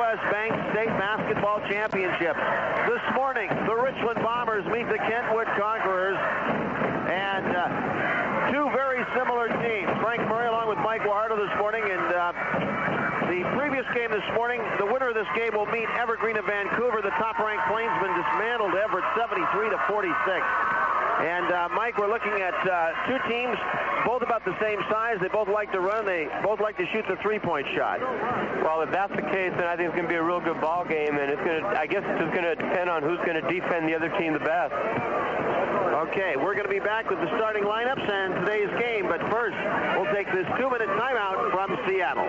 U.S. Bank State Basketball Championship. This morning, the Richland Bombers meet the Kentwood Conquerors, and two very similar teams. Frank Murray along with Mike Guardo this morning, and the previous game this morning, the winner of this game will meet Evergreen of Vancouver. The top-ranked Plainsmen dismantled Everett 73-46. And Mike, we're looking at two teams, both about the same size. They both like to run. They both like to shoot the three-point shot. Well, if that's the case, then I think it's going to be a real good ball game, and it's going to, I guess it's just going to depend on who's going to defend the other team the best. Okay, we're going to be back with the starting lineups and today's game, but first, we'll take this 2-minute timeout from Seattle.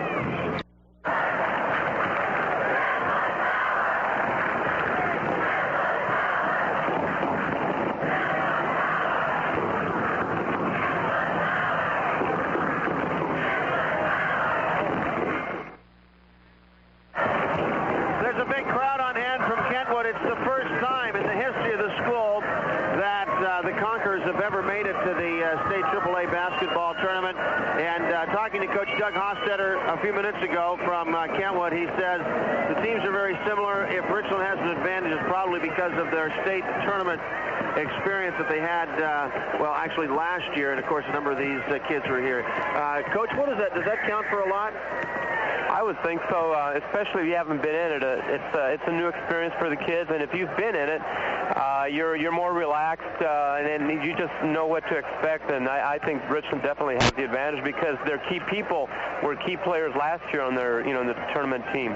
The Conquerors have ever made it to the state AAA basketball tournament. And talking to Coach Doug Hostetter a few minutes ago from Kentwood, he says the teams are very similar. If Richland has an advantage, it's probably because of their state tournament experience that they had, well, actually last year. And, of course, a number of these kids were here. Coach, what is that? Does that count for a lot? I would think so, especially if you haven't been in it. It's a new experience for the kids, and if you've been in it, you're more relaxed, and you just know what to expect. And I think Richland definitely has the advantage because their key people were key players last year on their, the tournament team.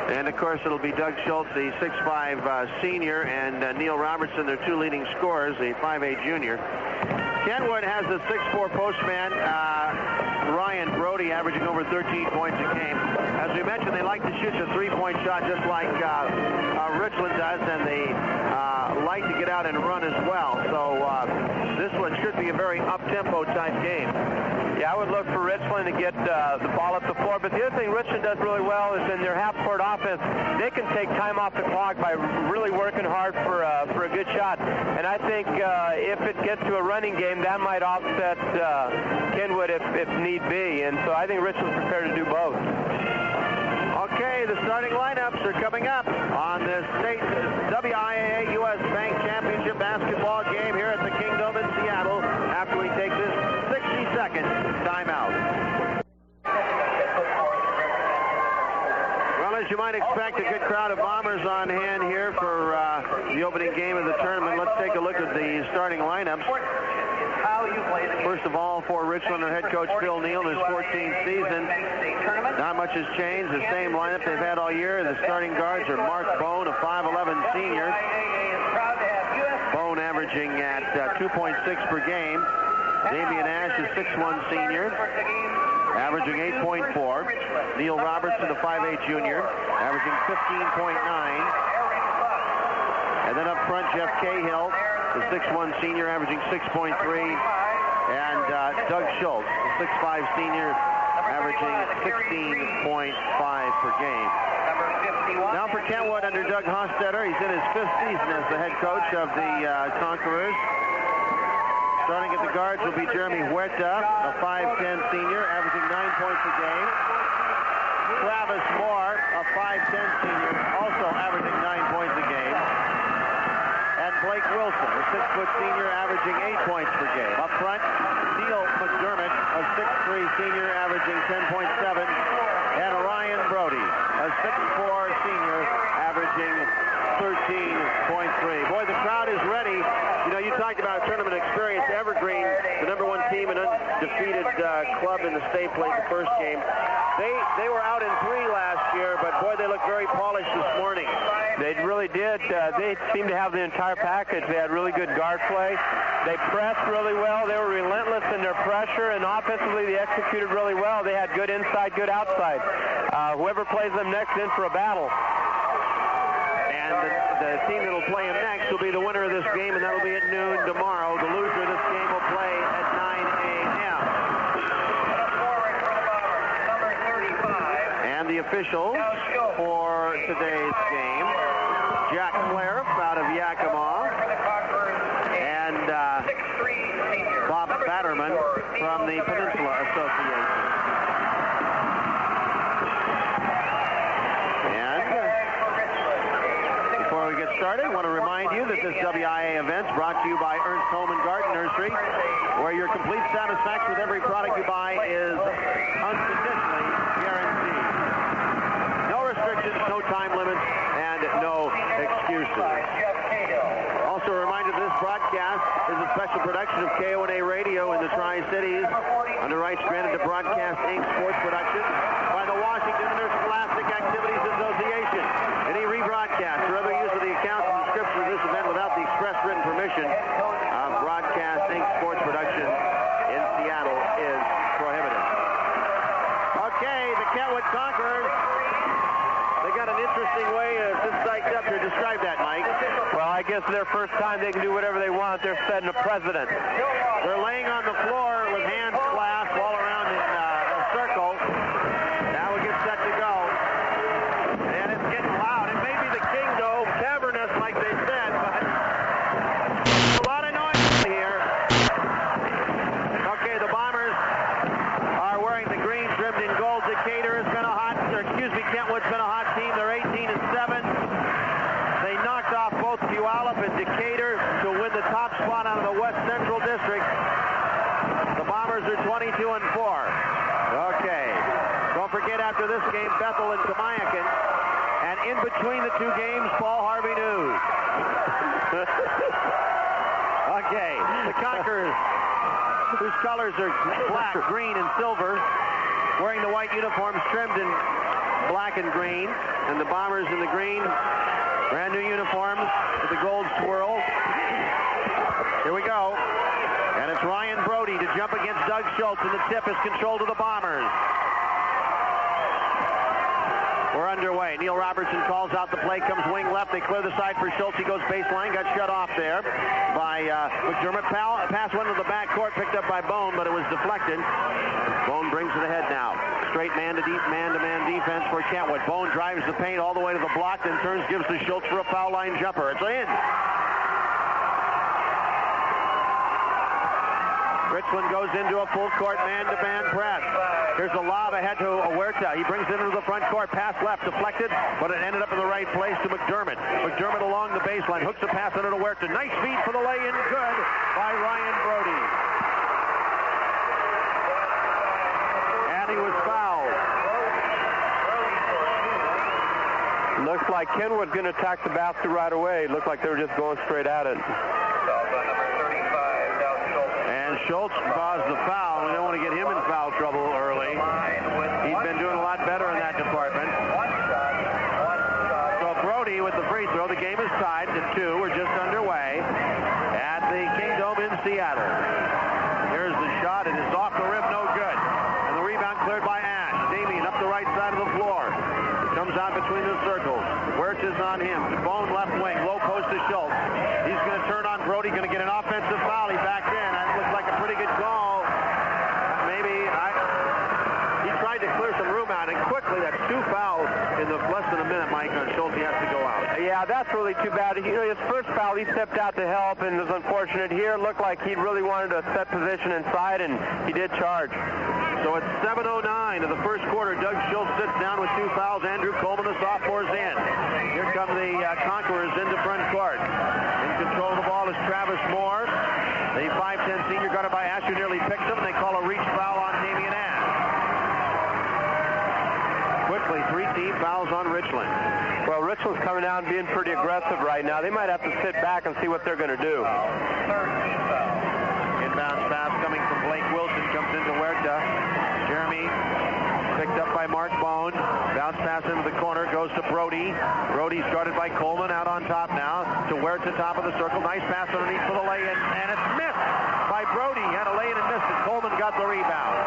And of course, it'll be Doug Schultz, the 6'5" senior, and Neil Robertson, their two leading scorers, the 5'8" junior. Kentwood has a 6'4" postman, Ryan Brody, averaging over 13 points a game. As we mentioned, they like to shoot the three-point shot just like Richland does, and they like to get out and run as well. So this one should be a very up-tempo type game. Yeah, I would look for Richland to get the ball up the floor. But the other thing Richland does really well is in their half-court offense, they can take time off the clock by really working hard for a good shot. And I think if it gets to a running game, that might offset Kentwood if need be. And so I think Richland's prepared to do both. Okay, the starting lineups are coming up on this state WIAA U.S. Bank Championship basketball game here at the Kingdom in Seattle after we take this 60-second timeout. Well, as you might expect, a good crowd of Bombers on hand here for the opening game of the tournament. Let's take a look at the starting lineups. First of all, for Richland, their head coach Phil Neal, his 14th season. Not much has changed. The same lineup they've had all year. The starting guards are Mark Bone, a 5'11" senior. Bone averaging at 2.6 per game. Damian Ash, a 6'1" senior, averaging 8.4. Neil Robertson, a 5'8" junior, averaging 15.9. And then up front, Jeff Cahill, the 6'1" senior, averaging 6.3. And Doug Schultz, the 6'5" senior, averaging 16.5 per game. Now for Kentwood under Doug Hostetter. He's in his 5th season as the head coach of the Conquerors. Starting at the guards will be Jeremy Huerta, a 5'10" senior, averaging 9 points a game. Travis Moore, a 5'10" senior, also averaging 9 points a game. And Blake Wilson, a 6' senior, averaging 8 points per game. Up front, Neil McDermott, a 6'3" senior, averaging 10.7. And Ryan Brody, a 6'4" senior, averaging 13.3. Boy, the crowd is ready. You talked about tournament experience. Evergreen, the #1 team and undefeated club in the state, played the first game. They were out in 3 last year, but boy, they look very polished this morning. They really did. They seemed to have the entire package. They had really good guard play. They pressed really well. They were relentless in their pressure, and offensively they executed really well. They had good inside, good outside. Whoever plays them next in for a battle. And the team that will play him next will be the winner of this game, and that will be at noon tomorrow. The loser of this game will play at 9 a.m. And the officials for today's game, Jack Clare out of Yakima, and Bob Batterman from the Peninsula Association. And started, I want to remind you that this WIA event is brought to you by Ernst Home and Garden Nursery, where your complete satisfaction with every product you buy is unconditionally guaranteed. No restrictions, no time limits, and no excuses. Also a reminder, this broadcast is a special production of KONA Radio in the Tri-Cities under rights granted to Broadcast Inc. Sports Production by the Washington Interscholastic Activities Association. Any rebroadcast or other use of the accounts and description of this event without the express written permission of Broadcast Inc. Sports Production in Seattle is prohibited. Okay, the Kentwood Conquerors. They got an interesting way of just psyched up here. Describe that, Mike. Well, I guess their first time they can do whatever they want. They're setting a precedent. They're laying on the floor with hands clasped all around in a circle. Now we get set to go. And it's getting loud. It may be the Kingdom cavernous, like they said, but a lot of noise here. Okay, the Bombers are wearing the green trimmed in gold. Decatur has been a hot, Kentwood's been a hot team. They're 18-7. They knocked off both Puyallup and Decatur to win the top spot out of the West Central District. The Bombers are 22-4. Okay. Don't forget, after this game, Bethel and Kamiakin. And in between the two games, Paul Harvey News. Okay. The Conquerors, whose colors are black, green, and silver, wearing the white uniforms trimmed in black and green, and the Bombers in the green, brand new uniforms with the gold swirl. Here we go. And it's Ryan Brody to jump against Doug Schultz, and the tip is controlled to the Bombers. We're underway. Neil Robertson calls out the play, comes wing left. They clear the side for Schultz. He goes baseline, got shut off there by McDermott. Pass went to the back court, picked up by Bone, but it was deflected. Bone brings it ahead now. Straight man-to-man defense for Kentwood. Bone drives the paint all the way to the block, then turns, gives to Schultz for a foul line jumper. It's in. Richland goes into a full court man-to-man press. Here's a lob ahead to Huerta. He brings it into the front court. Pass left, deflected, but it ended up in the right place to McDermott. McDermott along the baseline. Hooks the pass under to Huerta. Nice feed for the lay-in. Good by Ryan Brody. And he was fouled. Looks like Kentwood going to attack the basket right away. It looked like they were just going straight at it. Schultz caused the foul. We don't want to get him in foul trouble early. He's been doing a lot better in that department. So Brody with the free throw. The game is tied at 2. We're just underway at the Kingdom in Seattle. Here's the shot. It is off the rim, no good. And the rebound cleared by Ash. Damien up the right side of the floor. Comes out between the circles. Huerta's on him. Bone left wing. Low post to Schultz. He's going to turn on Brody. Going to get an offensive foul. He backed in. That looks like a pretty good call. He tried to clear some room out, and quickly, that's 2 fouls in less than a minute, Mike, on Schultz. He has to go out. Yeah, that's really too bad. His first foul, he stepped out to help, and it was unfortunate. Here, it looked like he really wanted to set position inside, and he did charge. So it's 7:09 of the first quarter. Doug Schultz sits down with 2 fouls. Andrew Coleman, the sophomore's in. Here come the Conquerors into front court. In control of the ball is Travis Moore. The 5'10 senior guarded by Asher nearly picks him, and they call a reach foul on Damian Ash. Quickly, 3 team fouls on Richland. Well, Richland's coming out and being pretty aggressive right now. They might have to sit back and see what they're going to do. Inbounds pass coming from Blake Wilson, comes into Huerta. Jeremy picked up by Mark Bone. Bounce pass into the corner, goes to Brody. Brody's guarded by Coleman, out on top now to Huerta, top of the circle. Nice pass underneath for the lay-in, and it's missed by Brody. Had a lay-in and missed it. Coleman got the rebound.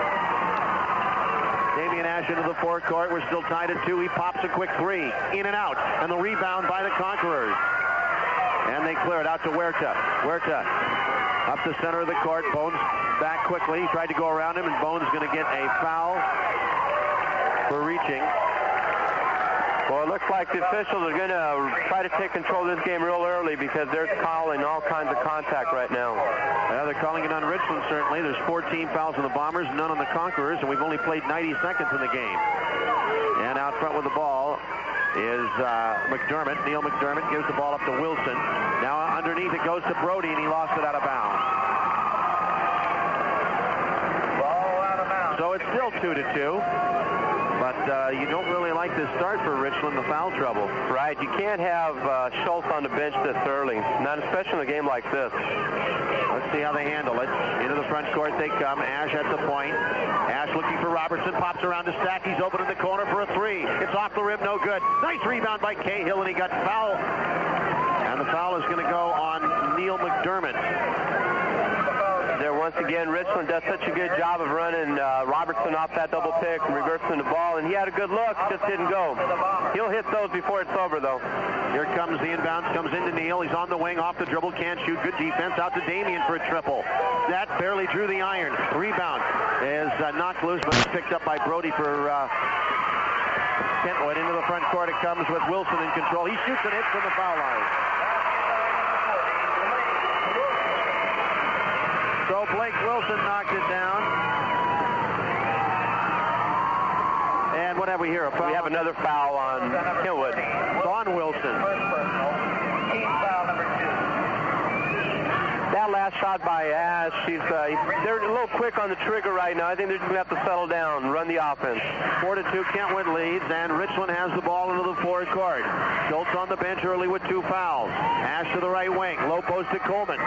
Damian Ash into the forecourt. We're still tied at 2. He pops a quick 3. In and out, and the rebound by the Conquerors. And they clear it out to Huerta. Huerta up the center of the court. Bones back quickly. He tried to go around him, and Bones going to get a foul for reaching. Well, it looks like the officials are going to try to take control of this game real early because they're calling all kinds of contact right now. Yeah, they're calling it on Richland, certainly. There's 14 fouls on the Bombers, none on the Conquerors, and we've only played 90 seconds in the game. And out front with the ball is McDermott. Neil McDermott gives the ball up to Wilson. Now underneath it goes to Brody, and he lost it out of bounds. Ball out of bounds. So it's still 2-2. But you don't really like this start for Richland, the foul trouble. Right. You can't have Schultz on the bench this early, not especially in a game like this. Let's see how they handle it. Into the front court they come. Ash at the point. Ash looking for Robertson. Pops around to Stack. He's open in the corner for a three. It's off the rim. No good. Nice rebound by Cahill, and he got fouled. And the foul is going to go on Neil McDermott. There once again, Richland does such a good job of running Robertson off that double pick and reversing the ball, and he had a good look, just didn't go. He'll hit those before it's over, though. Here comes the inbounds, comes into Neil. He's on the wing, off the dribble, can't shoot. Good defense, out to Damien for a triple. That barely drew the iron. Rebound is knocked loose, but it's picked up by Brody for Kentwood. Into the front court it comes with Wilson in control. He shoots and hits from the foul line. So Blake Wilson knocked it down. And what have we here? A foul? We have another foul on Kentwood. It's on Wilson. Team foul number 2. That last shot by Ash, they're a little quick on the trigger right now. I think they're just going to have to settle down, run the offense. 4-2, Kentwood leads, and Richland has the ball into the forward court. Schultz on the bench early with 2 fouls. Ash to the right wing. Low post to Coleman.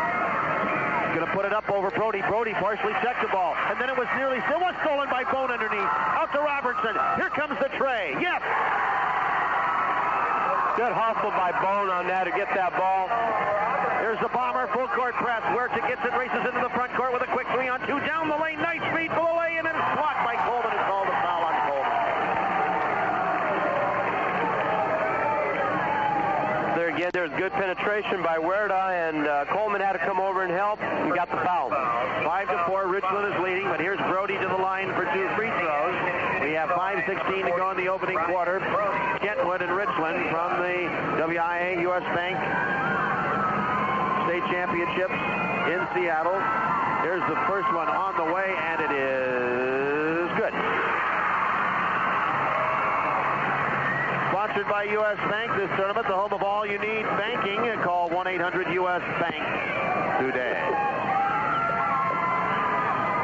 Going to put it up over Brody. Brody partially checked the ball, and then it was nearly still was stolen by Bone underneath. Out to Robertson. Here comes the tray. Yes. Good hustle by Bone on that to get that ball. Here's the Bomber full court press. Huerta gets it, races into the front court with a quick 3-on-2 down the lane. Nice feed for the lay-in and swat by Coleman, and called a foul on Coleman. There again, there's good penetration by Huerta, and Coleman had to come over and help and got the foul. 5-4, Richland is leading, but here's Brody to the line for 2 free throws. We have 5:16 to go in the opening quarter. Kentwood and Richland from the WIA U.S. Bank State Championships in Seattle. Here's the first one on the way, and it is good. Sponsored by U.S. Bank, this tournament, the home of all you need banking. Call 1-800-US-BANK today.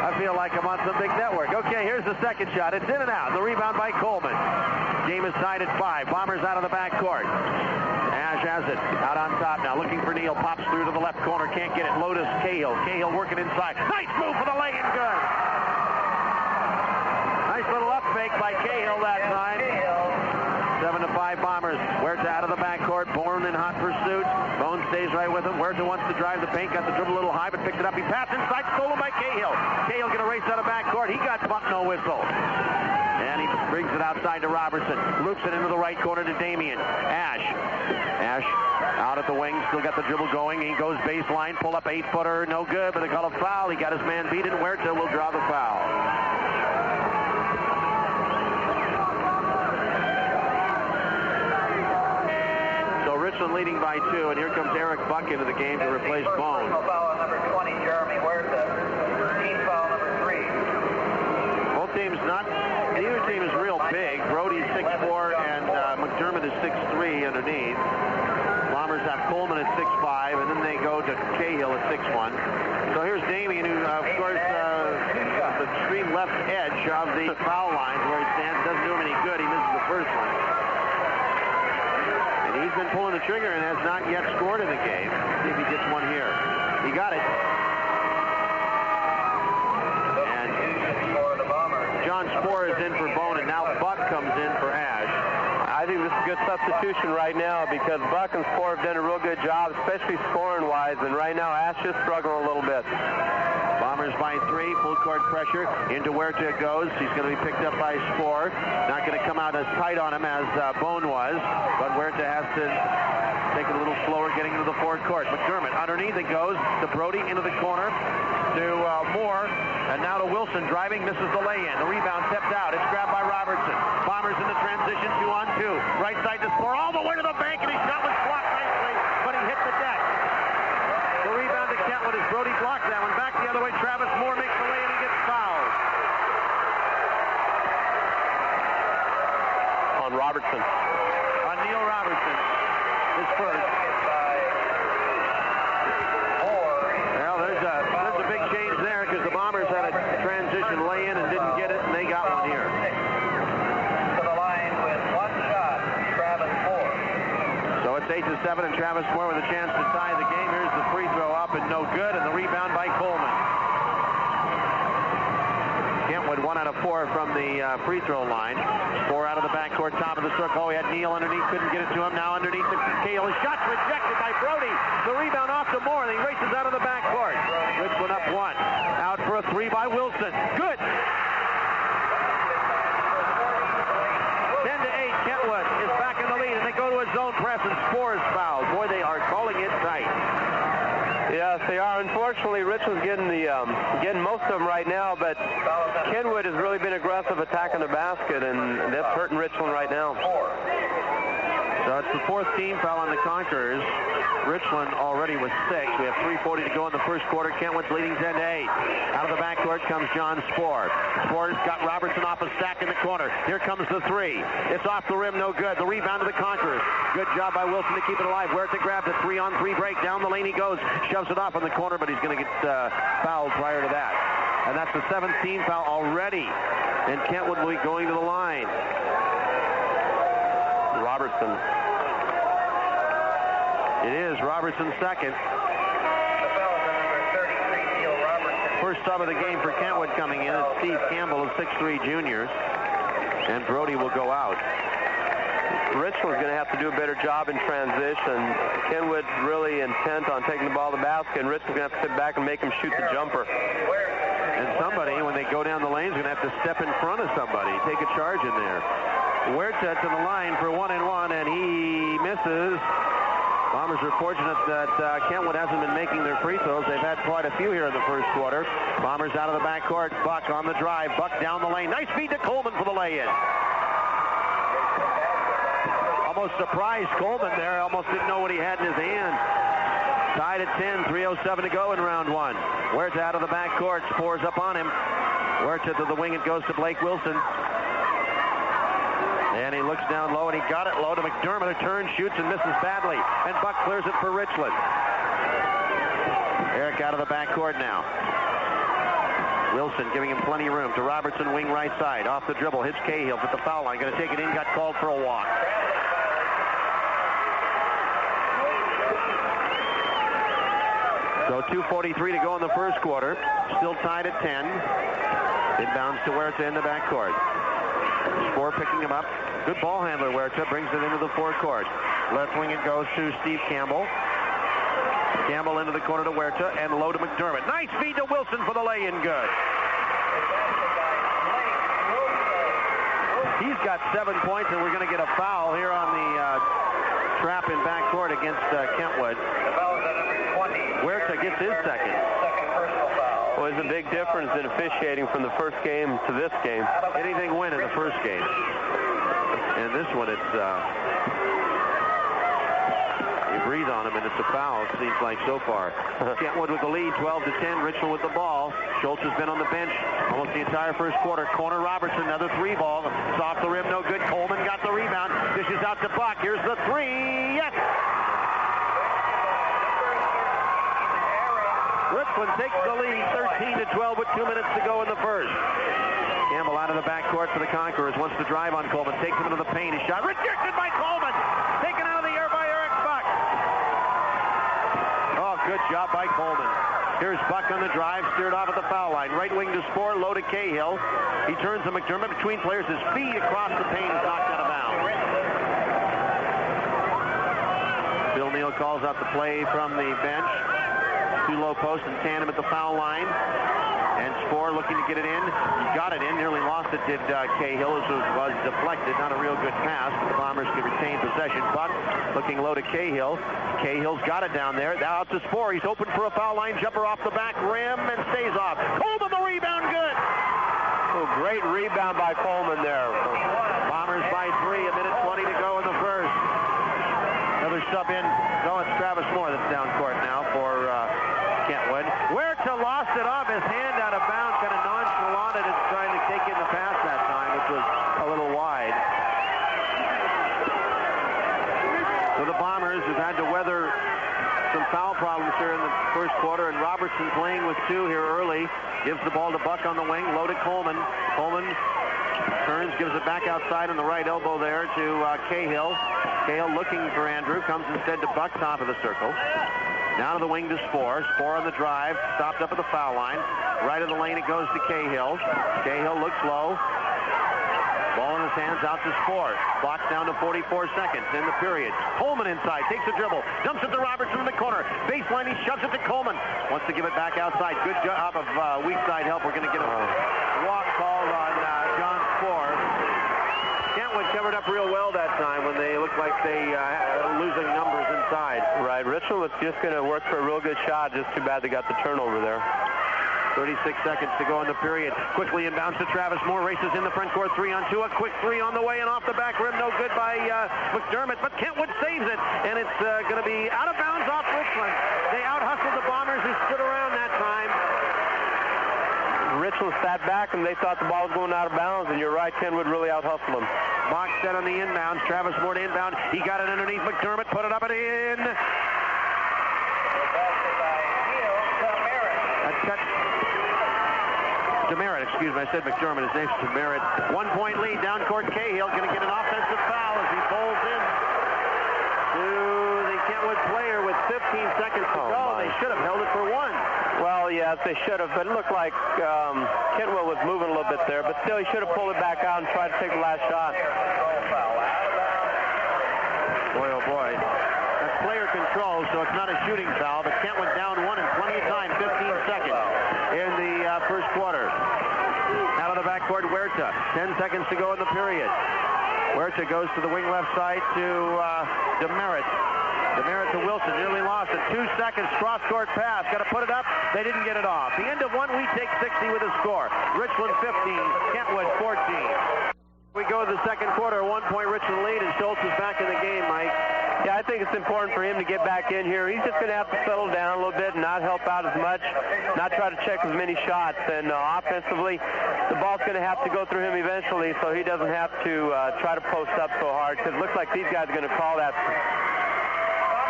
I feel like I'm on some big network. Okay, here's the second shot. It's in and out. The rebound by Coleman. Game is tied at 5. Bombers out of the backcourt. Ash has it out on top now. Looking for Neal. Pops through to the left corner. Can't get it. Lotus Cahill. Cahill working inside. Nice move for the lay-in. Good. Nice little up fake by Cahill that time. 7-5 Bombers. Huerta out of the backcourt. Bourne in hot pursuit. Bone stays right with him. Huerta wants to drive the paint. Got the dribble a little high, but picked it up. He passed inside. Stolen by Cahill. Cahill going to race out of backcourt. He got bumped, no whistle. And he brings it outside to Robertson. Loops it into the right corner to Damien. Ash out at the wing. Still got the dribble going. He goes baseline. Pull up 8-footer. No good, but they call a foul. He got his man beaten. Huerta will draw the foul. Richland leading by 2, and here comes Eric Buck into the game to replace Bone. Foul number 20, Jeremy Huerta. Team foul number 3. Both teams neither team is real big. Brody's 6'4", and McDermott is 6'3" underneath. Bombers have Coleman at 6'5", and then they go to Cahill at 6'1". So here's Damien, who, of course, the extreme left edge of the foul line where he stands. Doesn't do him any good. He misses the first one. He's been pulling the trigger and has not yet scored in the game. See if he gets one here. He got it. And John Spohr is in for Bone, and now Buck comes in for Ash. I think this is a good substitution right now because Buck and Spohr have done a real good job, especially scoring-wise, and right now Ash is struggling a little bit. Bombers by 3, full court pressure. Into Huerta it goes. He's going to be picked up by Spohr. Not going to come out as tight on him as Bone was, but Huerta has to take it a little slower getting into the forward court. McDermott underneath it goes to Brody into the corner to Moore, and now to Wilson driving, misses the lay-in. The rebound tipped out. It's grabbed by Robertson. Bombers in the transition 2-on-2. Right side to Spohr all the way to the bank, and his shot was blocked nicely, but he hit the deck. The rebound to Kentwood as Brody blocked that one. Back the other way, Travis Moore makes the lay and he gets fouled. On Robertson. On Neil Robertson. His first. Well, there's a big change there because the Bombers had a transition lay-in and didn't get it, and they got one here. To the line with one shot, Travis Moore. So it's 8-7, and Travis Moore with a chance to tie the game. Here's the free throw up and no good, and the rebound by Coleman. Kentwood 1 out of 4 from the free throw line. 4 out of the backcourt, top of the circle. He had Neal underneath, couldn't get it to him. Now underneath the Cahill. His shot's rejected by Brody. The rebound off to Moore, and he races out of the backcourt. Richland up 1. Out for a 3 by Wilson. Good. 10-8. Kentwood is back in the lead, and they go to a zone press, and Spore is fouled. Boy, they are calling it tight. Yes, they are. Unfortunately, Richland's getting most of them right now, but Kentwood has really been aggressive attacking the basket, and that's hurting Richland right now. So it's the 4th team foul on the Conquerors. Richland already with 6. We have 3:40 to go in the first quarter. Kentwood's leading 10-8. Out of the backcourt comes John Spore. Spore's got Robertson off a stack in the corner. Here comes the 3. It's off the rim, no good. The rebound to the Conquerors. Good job by Wilson to keep it alive. Where to grab the 3-on-3 break. Down the lane he goes. Shoves it off in the corner, but he's going to get fouled prior to that. And that's the 7th team foul already. And Kentwood will be going to the line. Robertson. It is Robertson's second. The foul is on number 33, Neil Robertson. First sub of the game for Kentwood coming in. It's Steve Campbell, a 6'3 junior. And Brody will go out. Richland's going to have to do a better job in transition. Kentwood's really intent on taking the ball to the basket, and Richland's going to have to sit back and make him shoot the jumper. And somebody, when they go down the lane, is going to have to step in front of somebody, take a charge in there. Huerta to the line for 1-1, and he misses. Bombers are fortunate that Kentwood hasn't been making their free throws. They've had quite a few here in the first quarter. Bombers out of the backcourt. Buck on the drive. Buck down the lane. Nice feed to Coleman for the lay-in. Almost surprised Coleman there. Almost didn't know what he had in his hand. Tied at 10. 3:07 to go in round 1. Huerta out of the backcourt. Spore's up on him. Huerta to the wing. It goes to Blake Wilson. And he looks down low, and he got it low to McDermott, who turns, shoots, and misses badly. And Buck clears it for Richland. Eric out of the backcourt now. Wilson giving him plenty of room to Robertson, wing right side. Off the dribble, hits Cahill at the foul line. Going to take it in, got called for a walk. So 2:43 to go in the first quarter. Still tied at 10. Inbounds to Huerta in the backcourt. Spore picking him up. Good ball handler, Huerta brings it into the forecourt. Left wing it goes to Steve Campbell. Campbell into the corner to Huerta and low to McDermott. Nice feed to Wilson for the lay-in, good. He's got 7 points, and we're going to get a foul here on the trap in backcourt against Kentwood. The foul is on number 20. Huerta gets his second. Second personal foul. Well, there's a big difference in officiating from the first game to this game. Anything win in the first game. And this one, it's you breathe on him, and it's a foul, it seems like so far. Kentwood with the lead, 12-10. Richland with the ball. Schultz has been on the bench almost the entire first quarter. Corner Robertson, another 3 ball. It's off the rim, no good. Coleman got the rebound. Dishes out to Buck. Here's the 3. Yes! Richland takes the lead, 13-12 with 2 minutes to go in the first. Campbell out of the backcourt for the Conquerors. Wants to drive on Coleman. Takes him into the paint. His shot rejected by Coleman. Taken out of the air by Eric Buck. Oh, good job by Coleman. Here's Buck on the drive. Steered off at the foul line. Right wing to Spore. Low to Cahill. He turns to McDermott between players. His feet across the paint is knocked out of bounds. Bill Neal calls out the play from the bench. 2 low posts in tandem at the foul line. And Spore looking to get it in. He got it in. Nearly lost it, did Cahill, as it was deflected. Not a real good pass, but the Bombers could retain possession. Buck looking low to Cahill. Cahill's got it down there. Now out to Spore. He's open for a foul line jumper off the back rim and stays off. Coleman, the rebound, good. Oh, great rebound by Coleman there. Bombers by 3. 1:20 to go in the first. Another sub in. No, it's Travis Moore that's down court now for Kentwood. Huerta lost it off his hand out of bounds, kind of nonchalant and trying to take in the pass that time, which was a little wide. for the Bombers, who've had to weather some foul problems here in the first quarter, and Robertson playing with 2 here early. Gives the ball to Buck on the wing, low to Coleman. Coleman turns, gives it back outside on the right elbow there to Cahill. Cahill looking for Andrew, comes instead to Buck, top of the circle. Down to the wing to Spohr. Spohr on the drive, stopped up at the foul line. Right of the lane it goes to Cahill. Cahill looks low. Ball in his hands, out to Spohr. Clock's down to 44 seconds in the period. Coleman inside, takes a dribble, dumps it to Robertson in the corner. Baseline, he shoves it to Coleman. Wants to give it back outside. Good job of weak side help. We're going to get a walk called on John Spohr. Kentwood covered up real well that time when they looked like they losing numbers inside. Right, Richland was just going to work for a real good shot. Just too bad they got the turnover there. 36 seconds to go in the period. Quickly inbounds to Travis Moore. Races in the front court. 3-on-2. A quick 3 on the way and off the back rim. No good by McDermott. But Kentwood saves it. And it's going to be out of bounds off Richland. They out-hustled the Bombers, who stood around that time. Richland sat back and they thought the ball was going out of bounds. And you're right, Kentwood really out-hustled them. Mock set on the inbounds. Travis Moore to inbound. He got it underneath McDermott. Put it up and in. Demerit, excuse me, I said McDermott. His name's Demerit. 1-point lead, down court. Cahill going to get an offensive foul as he pulls in to the Kentwood player with 15 seconds to go. They should have held it for 1. Well, yes, they should have, but it looked like Kentwood was moving a little bit there, but still he should have pulled it back out and tried to take the last shot. Boy, oh boy. That's player control, so it's not a shooting foul, but Kentwood down 1 in plenty of time, 15 seconds in the first quarter. Out of the backcourt, Huerta. 10 seconds to go in the period. Huerta goes to the wing left side to Demerit. Demerit to Wilson. Nearly lost it. 2 seconds. Cross-court pass. Got to put it up. They didn't get it off. The end of 1, we take 60 with a score. Richland 15, Kentwood 14. We go to the second quarter. 1-point Richland lead, and Schultz is back in the game, Mike. Yeah, I think it's important for him to get back in here. He's just going to have to settle down a little bit and not help out as much, not try to check as many shots. And offensively, the ball's going to have to go through him eventually, so he doesn't have to try to post up so hard, because it looks like these guys are going to call that.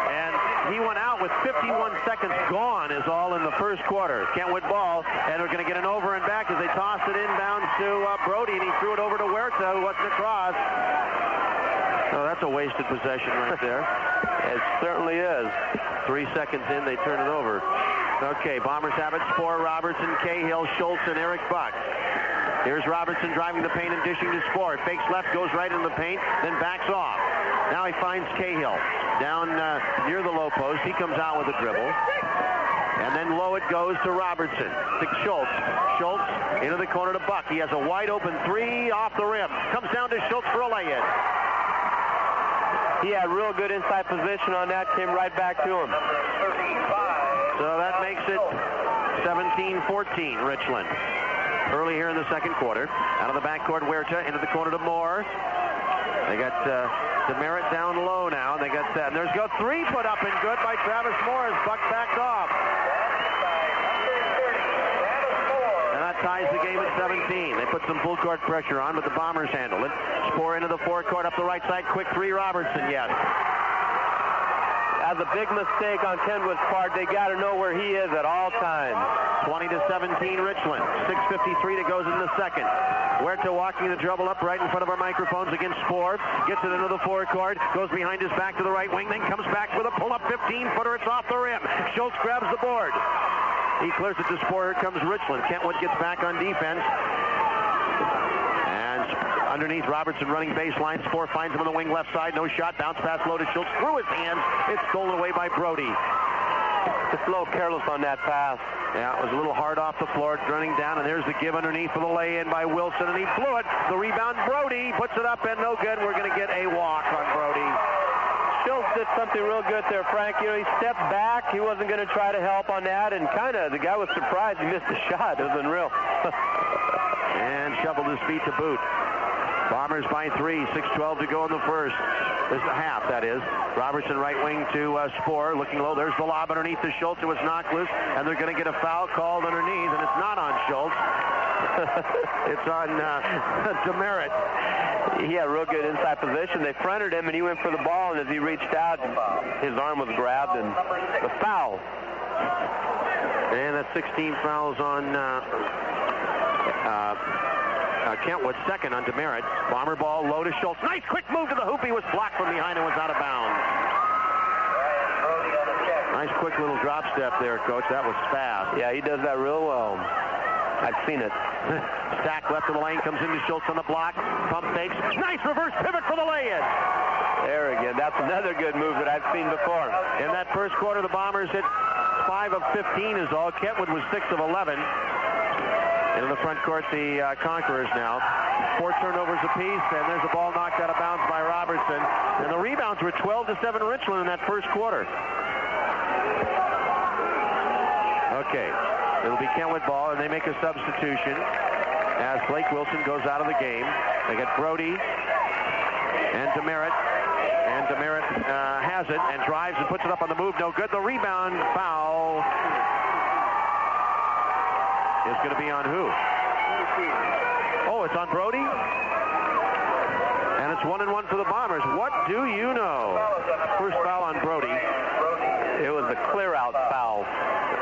And he went out with 51 seconds gone is all in the first quarter. Kentwood ball, and we're going to get an over and back as they toss it inbounds to Brody, and he threw it over to Huerta, who wasn't across. Oh, that's a wasted possession right there. It certainly is. 3 seconds in, they turn it over. Okay, Bombers have it. Spohr, Robertson, Cahill, Schultz, and Eric Buck. Here's Robertson driving the paint and dishing to Spohr. Fakes left, goes right into the paint, then backs off. Now he finds Cahill down near the low post. He comes out with a dribble. And then low it goes to Robertson, to Schultz. Schultz into the corner to Buck. He has a wide open 3 off the rim. Comes down to Schultz for a lay-in. He had real good inside position on that, came right back to him. So that makes it 17-14, Richland. Early here in the second quarter. Out of the backcourt, Huerta into the corner to Moore. They got Demerit down low now. They got and there's go 3 put up and good by Travis Moore as Buck backed off. And that ties the game at 17. They put some full court pressure on, but the Bombers handle it. Spohr into the forecourt up the right side. Quick 3, Robertson, yes. That's a big mistake on Kentwood's part. They got to know where he is at all times. 20-17 Richland. 6:53 to goes in the second. Huerta walking the dribble up right in front of our microphones against Spohr. Gets it into the forecourt. Goes behind his back to the right wing. Then comes back with a pull-up 15-footer. It's off the rim. Schultz grabs the board. He clears it to Spohr. Here comes Richland. Kentwood gets back on defense. And underneath, Robertson running baseline. Spohr finds him on the wing left side. No shot. Bounce pass low to Schultz. Through his hands. It's stolen away by Brody. Just a little careless on that pass. Yeah, it was a little hard off the floor, running down, and there's the give underneath for the lay-in by Wilson, and he blew it. The rebound, Brody puts it up, and no good. We're going to get a walk on Brody. Schultz did something real good there, Frank. You know, he stepped back. He wasn't going to try to help on that, and kind of the guy was surprised he missed the shot. It was unreal. And shuffled his feet to boot. Bombers by 3, 6:12 to go in the first. This is the half, that is. Robertson right wing to Spohr, looking low. There's the lob underneath to Schultz. It was knocked loose, and they're going to get a foul called underneath, and it's not on Schultz. It's on Demerit. He had real good inside position. They fronted him, and he went for the ball, and as he reached out, his arm was grabbed, and the foul. And that's 16 fouls on Kentwood, second on Demerit. Bomber ball low to Schultz. Nice quick move to the hoop. He was blocked from behind and was out of bounds. Nice quick little drop step there, Coach. That was fast. Yeah, he does that real well. I've seen it. Stack left of the lane, comes into Schultz on the block. Pump fakes. Nice reverse pivot for the lay-in. There again. That's another good move that I've seen before. In that first quarter, the Bombers hit 5 of 15 is all. Kentwood was 6 of 11. And in the front court, the Conquerors now. 4 turnovers apiece, and there's a ball knocked out of bounds by Robertson. And the rebounds were 12-7 Richland in that first quarter. Okay, it'll be Kentwood ball, and they make a substitution as Blake Wilson goes out of the game. They get Brody and Demerit. And Demerit has it and drives and puts it up on the move. No good. The rebound foul is going to be on who? Oh, it's on Brody? And it's 1-1 for the Bombers. What do you know? First foul on Brody. It was a clear-out foul.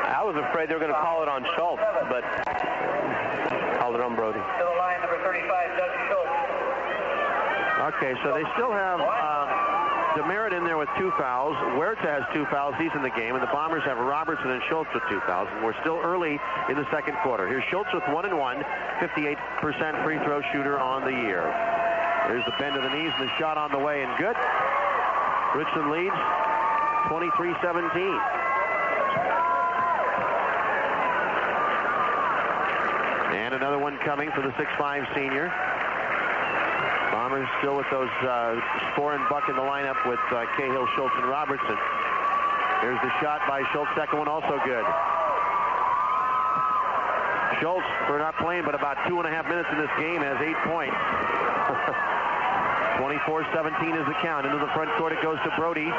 I was afraid they were going to call it on Schultz, but called it on Brody. To the line, number 35, Doug Schultz. Okay, so they still have Demerit in there with 2 fouls. Huerta has 2 fouls. He's in the game. And the Bombers have Robertson and Schultz with 2 fouls. And we're still early in the second quarter. Here's Schultz with 1-1, 58% free throw shooter on the year. There's the bend of the knees and the shot on the way and good. Richland leads 23-17. And another one coming for the 6'5 senior. Bombers still with those Spoor and Buck in the lineup with Cahill, Schultz, and Robertson. There's the shot by Schultz. Second one also good. Schultz, for not playing but about 2.5 minutes in this game, has 8 points. 24-17 is the count. Into the front court it goes to Brody.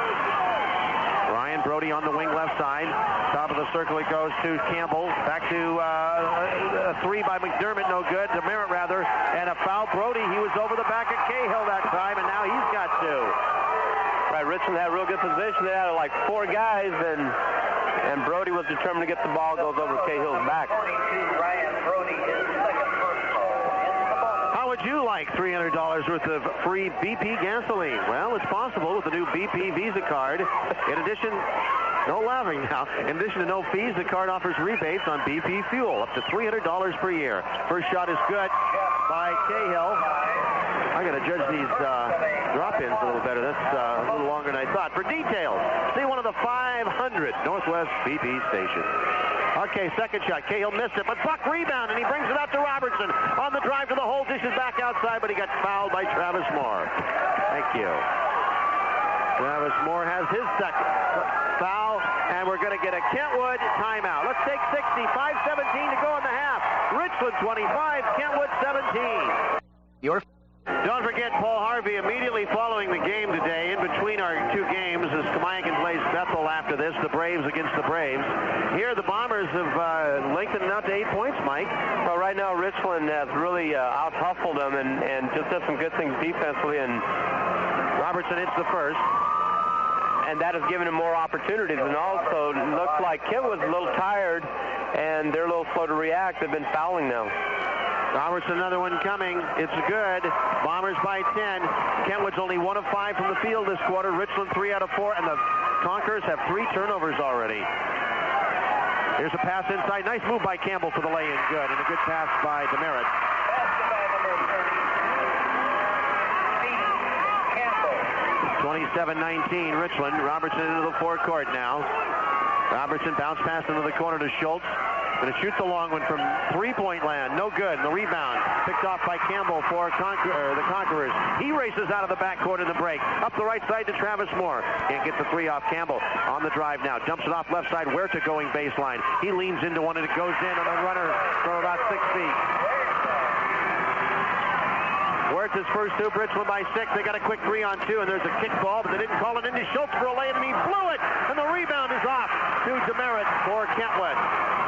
Ryan Brody on the wing left side. Top of the circle it goes to Campbell. Back to a 3 by McDermott. No good. Demerit rather. And a foul. Brody, he was over the back of Cahill that time, and now he's got 2. Right, Richland had a real good position. They had like 4 guys, and Brody was determined to get the ball. Goes over Cahill's back. 42, Ryan Brody, his second personal. How would you like $300 worth of free BP gasoline? Well, it's possible with the new BP Visa card. In addition, no laughing now. In addition to no fees, the card offers rebates on BP fuel up to $300 per year. First shot is good by Cahill. I got to judge these drop-ins a little better. That's a little longer than I thought. For details, see one of the 500 Northwest BP stations. Okay, second shot. Cahill missed it, but Buck rebound, and he brings it out to Robertson. On the drive to the hole, dishes back outside, but he got fouled by Travis Moore. Thank you. Travis Moore has his second foul, and we're going to get a Kentwood timeout. Let's take 60. 5:17 to go in the half. Richland 25, Kentwood 17. Don't forget Paul Harvey immediately following the game today. In between our 2 games, as Kamiakin plays Bethel after this, the Braves against the Braves. Here the Bombers have lengthened out to 8 points, Mike. Well, right now Richland has really out-hustled them and just did some good things defensively. And Robertson hits the first. And that has given him more opportunities. And also looks like Kentwood's a little tired, and they're a little slow to react. They've been fouling now. Robertson, another one coming. It's good. Bombers by 10. Kentwood's only 1 of 5 from the field this quarter. Richland 3 out of 4, and the Conquerors have 3 turnovers already. Here's a pass inside. Nice move by Campbell for the lay-in. Good, and a good pass by Demerit. 27-19, Richland. Robertson into the forecourt now. Robertson bounce pass into the corner to Schultz. And it shoots a long one from 3-point land. No good. And the rebound picked off by Campbell for the Conquerors. He races out of the backcourt in the break. Up the right side to Travis Moore. Can't get the 3 off Campbell. On the drive now. Dumps it off left side. Huerta going baseline. He leans into one and it goes in on a runner from about 6 feet. Huerta's first hoop. Richland by 6. They got a quick 3-on-2, and there's a kick ball, but they didn't call it into Schultz for a lay-in, and he blew it. And the rebound is off to Demerit for Kentwood.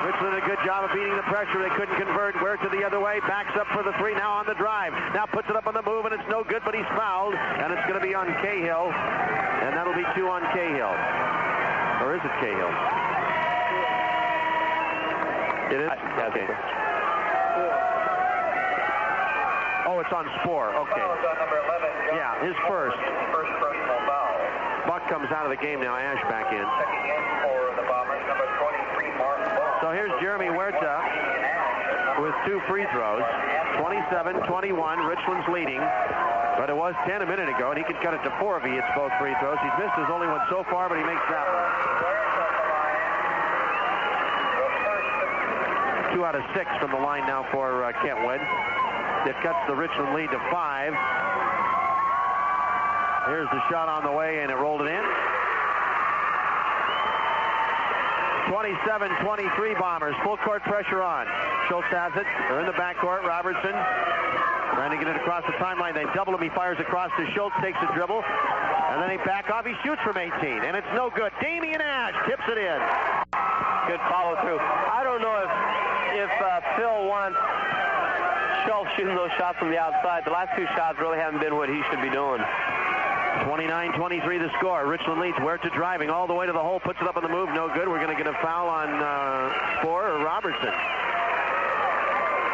Richland did a good job of beating the pressure. They couldn't convert. Huerta the other way. Backs up for the 3 now on the drive. Now puts it up on the move, and it's no good. Cahill, and that'll be 2 on Cahill. Or is it Cahill? It is? Okay. Oh, it's on Spoor. Okay. Yeah, his first. First personal foul. Buck comes out of the game now. Ash back in. Checking in for the Bombers, number 23, Mark Bone. So here's Jeremy Huerta with 2 free throws. 27-21. Richland's leading. But it was 10 a minute ago, and he could cut it to 4 if he hits both free throws. He's missed his only one so far, but he makes that one. 2 out of 6 from the line now for Kentwood. It cuts the Richland lead to 5. Here's the shot on the way, and it rolled it in. 27-23 Bombers. Full court pressure on. Schultz has it. They're in the backcourt. Robertson trying to get it across the timeline. They double him. He fires across to Schultz, takes a dribble, and then he back off. He shoots from 18, and it's no good. Damian Ash tips it in. Good follow through. I don't know if Phil wants Schultz shooting those shots from the outside. The last 2 shots really haven't been what he should be doing. 29-23 the score. Richland leads. Huerta driving all the way to the hole. Puts it up on the move. No good. We're going to get a foul on Spoor or Robertson.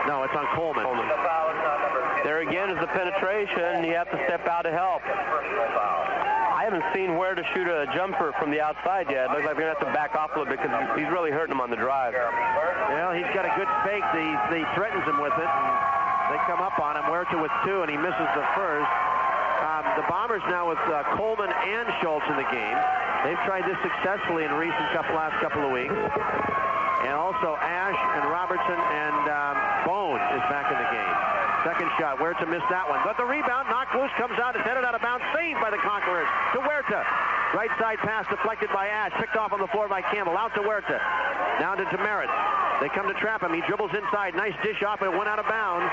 No, it's on Coleman. There again is the penetration. You have to step out to help. I haven't seen Huerta shoot a jumper from the outside yet. It looks like they're going to have to back off a little bit because he's really hurting him on the drive. Well, he's got a good fake. He threatens him with it. And they come up on him. Huerta with 2, and he misses the first. The Bombers now with Coleman and Schultz in the game. They've tried this successfully in last couple of weeks. And also Ash and Robertson and Bone is back in the game. Second shot. Huerta missed that one. But the rebound, knocked loose, comes out. It's headed out of bounds. Saved by the Conquerors to Huerta. Right side pass deflected by Ash. Picked off on the floor by Campbell. Out to Huerta. Down to Demerit. They come to trap him. He dribbles inside. Nice dish off, and it went out of bounds.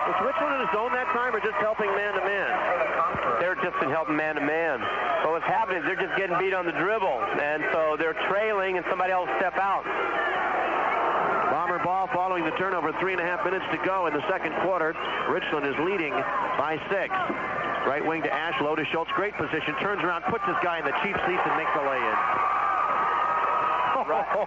Was Richland in his zone that time, or just helping man-to-man? They're just been helping man-to-man. But what's happening is they're just getting beat on the dribble. And so they're trailing, and somebody else step out. Bomber ball following the turnover. 3.5 minutes to go in the second quarter. Richland is leading by 6. Right wing to Ash, low to Schultz. Great position. Turns around, puts his guy in the cheap seats, and makes the lay-in.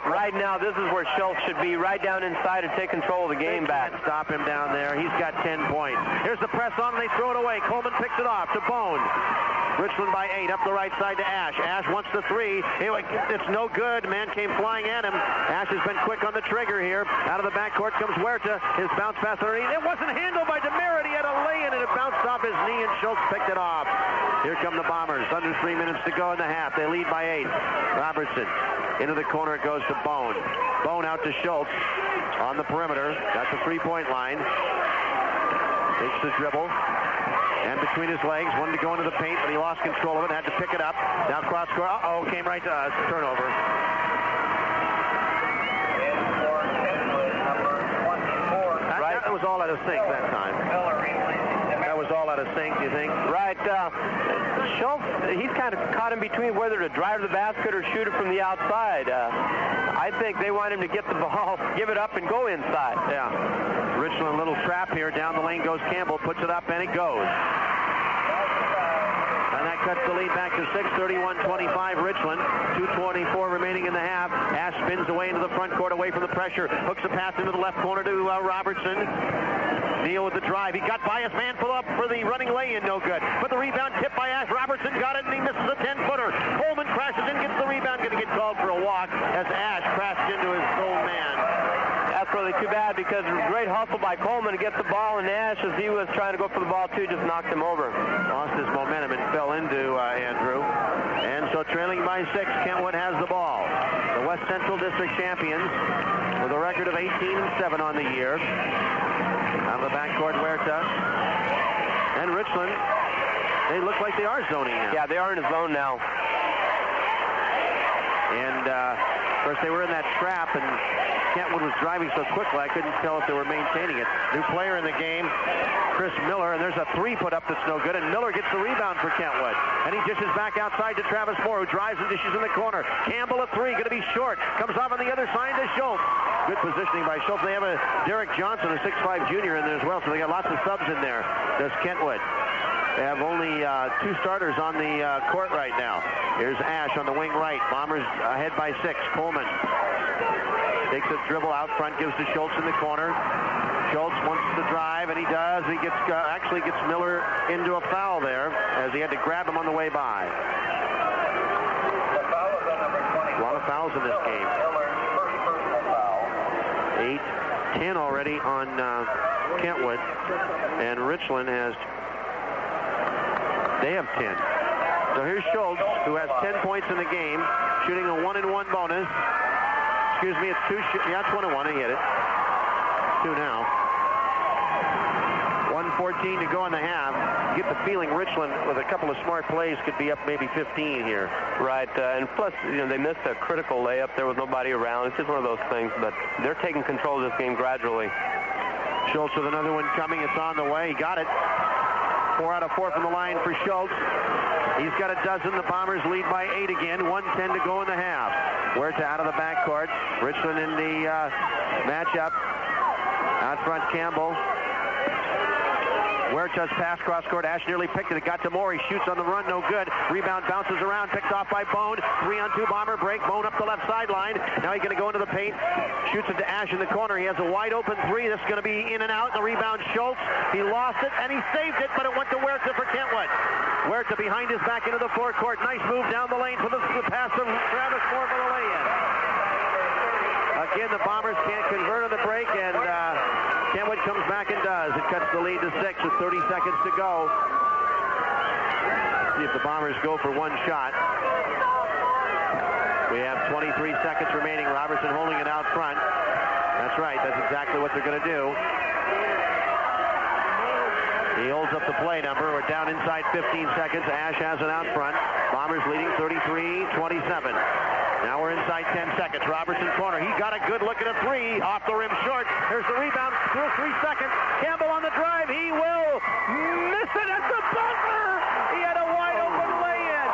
Right now, this is where Schultz should be, right down inside and take control of the game back. Stop him down there. He's got 10 points. Here's the press on, and they throw it away. Coleman picks it off to Bone. Richland by 8, up the right side to Ash. Ash wants the 3. It's no good. Man came flying at him. Ash has been quick on the trigger here. Out of the backcourt comes Huerta. His bounce pass underneath. It wasn't handled by Demerit. He had a lay-in, and it bounced off his knee, and Schultz picked it off. Here come the Bombers. Under 3 minutes to go in the half. They lead by 8. Robertson. Into the corner it goes to Bone. Bone out to Schultz on the perimeter. That's the 3-point line. Takes the dribble. And between his legs, wanted to go into the paint, but he lost control of it. Had to pick it up. Now cross court. Uh-oh, came right to us. Turnover. That was all out of sync that time. That was all out of sync, do you think? Right. Schultz, he's kind of caught in between whether to drive to the basket or shoot it from the outside. I think they want him to get the ball, give it up, and go inside. Yeah. Richland, a little trap here. Down the lane goes Campbell, puts it up, and it goes. And that cuts the lead back to 6, 31-25 Richland. 2:24 remaining in the half. Ash spins away into the front court, away from the pressure. Hooks a pass into the left corner to Robertson. Neal with the drive. He got by his man, pull up for the running lay-in, no good. But the rebound tipped by Ash. Robertson got it, and he misses a 10-footer. Coleman crashes in, gets the rebound, going to get called for a walk as Ash crashed into his own man. That's really too bad because great hustle by Coleman to get the ball, and Ash, as he was trying to go for the ball too, just knocked him over. Lost his momentum and fell into Andrew. And so trailing by 6, Kentwood has the ball. The West Central District champions with a record of 18-7 on the year. Out of the backcourt, Huerta. And Richland, they look like they are zoning now. Yeah, they are in a zone now. And, of course, they were in that trap, and Kentwood was driving so quickly I couldn't tell if they were maintaining it. New player in the game, Chris Miller, and there's a 3 put up that's no good, and Miller gets the rebound for Kentwood. And he dishes back outside to Travis Moore, who drives and dishes in the corner. Campbell a 3, going to be short. Comes off on the other side to Schultz. Good positioning by Schultz. They have a Derek Johnson, a 6'5 junior in there as well, so they got lots of subs in there. Does Kentwood. They have only 2 starters on the court right now. Here's Ash on the wing right. Bombers ahead by 6. Coleman takes a dribble out front, gives to Schultz in the corner. Schultz wants to drive, and he does. He actually gets Miller into a foul there, as he had to grab him on the way by. A lot of fouls in this game. 8-10 already on Kentwood, and Richland they have 10. So here's Schultz, who has 10 points in the game, shooting a 1-and-1 bonus. Excuse me, it's 2. Yeah, it's 1-and-1. He hit it. 2 now. 1:14 to go in the half. You get the feeling Richland, with a couple of smart plays, could be up maybe 15 here. Right, and plus, they missed a critical layup. There was nobody around. It's just one of those things, but they're taking control of this game gradually. Schultz with another one coming. It's on the way. He got it. 4 out of 4 from the line for Schultz. He's got a dozen. The Bombers lead by 8 again. 1:10 to go in the half. Huerta out of the backcourt. Richland in the matchup. Out front, Campbell. Huerta's pass cross court. Ash nearly picked it. It got to Moore. He shoots on the run. No good. Rebound bounces around. Picked off by Bone. 3-on-2 Bomber break. Bone up the left sideline. Now he's going to go into the paint. Shoots it to Ash in the corner. He has a wide open 3. This is going to be in and out. The rebound, Schultz. He lost it, and he saved it, but it went to Huerta for Kentwood. Huerta behind his back into the forecourt. Nice move down the lane for the pass to Travis Moore for the lay-in. Again, the Bombers can't convert on the break, and Kentwood comes back and does. It cuts the lead to 6 with 30 seconds to go. See if the Bombers go for one shot. We have 23 seconds remaining. Robertson holding it out front. That's right. That's exactly what they're going to do. He holds up the play number. We're down inside 15 seconds. Ash has it out front. Bombers leading 33-27. Now we're inside 10 seconds. Robertson corner. He got a good look at a 3. Off the rim short. Here's the rebound. Still 3 seconds. Campbell on the drive. He will miss it at the buzzer. He had a wide open lay-in.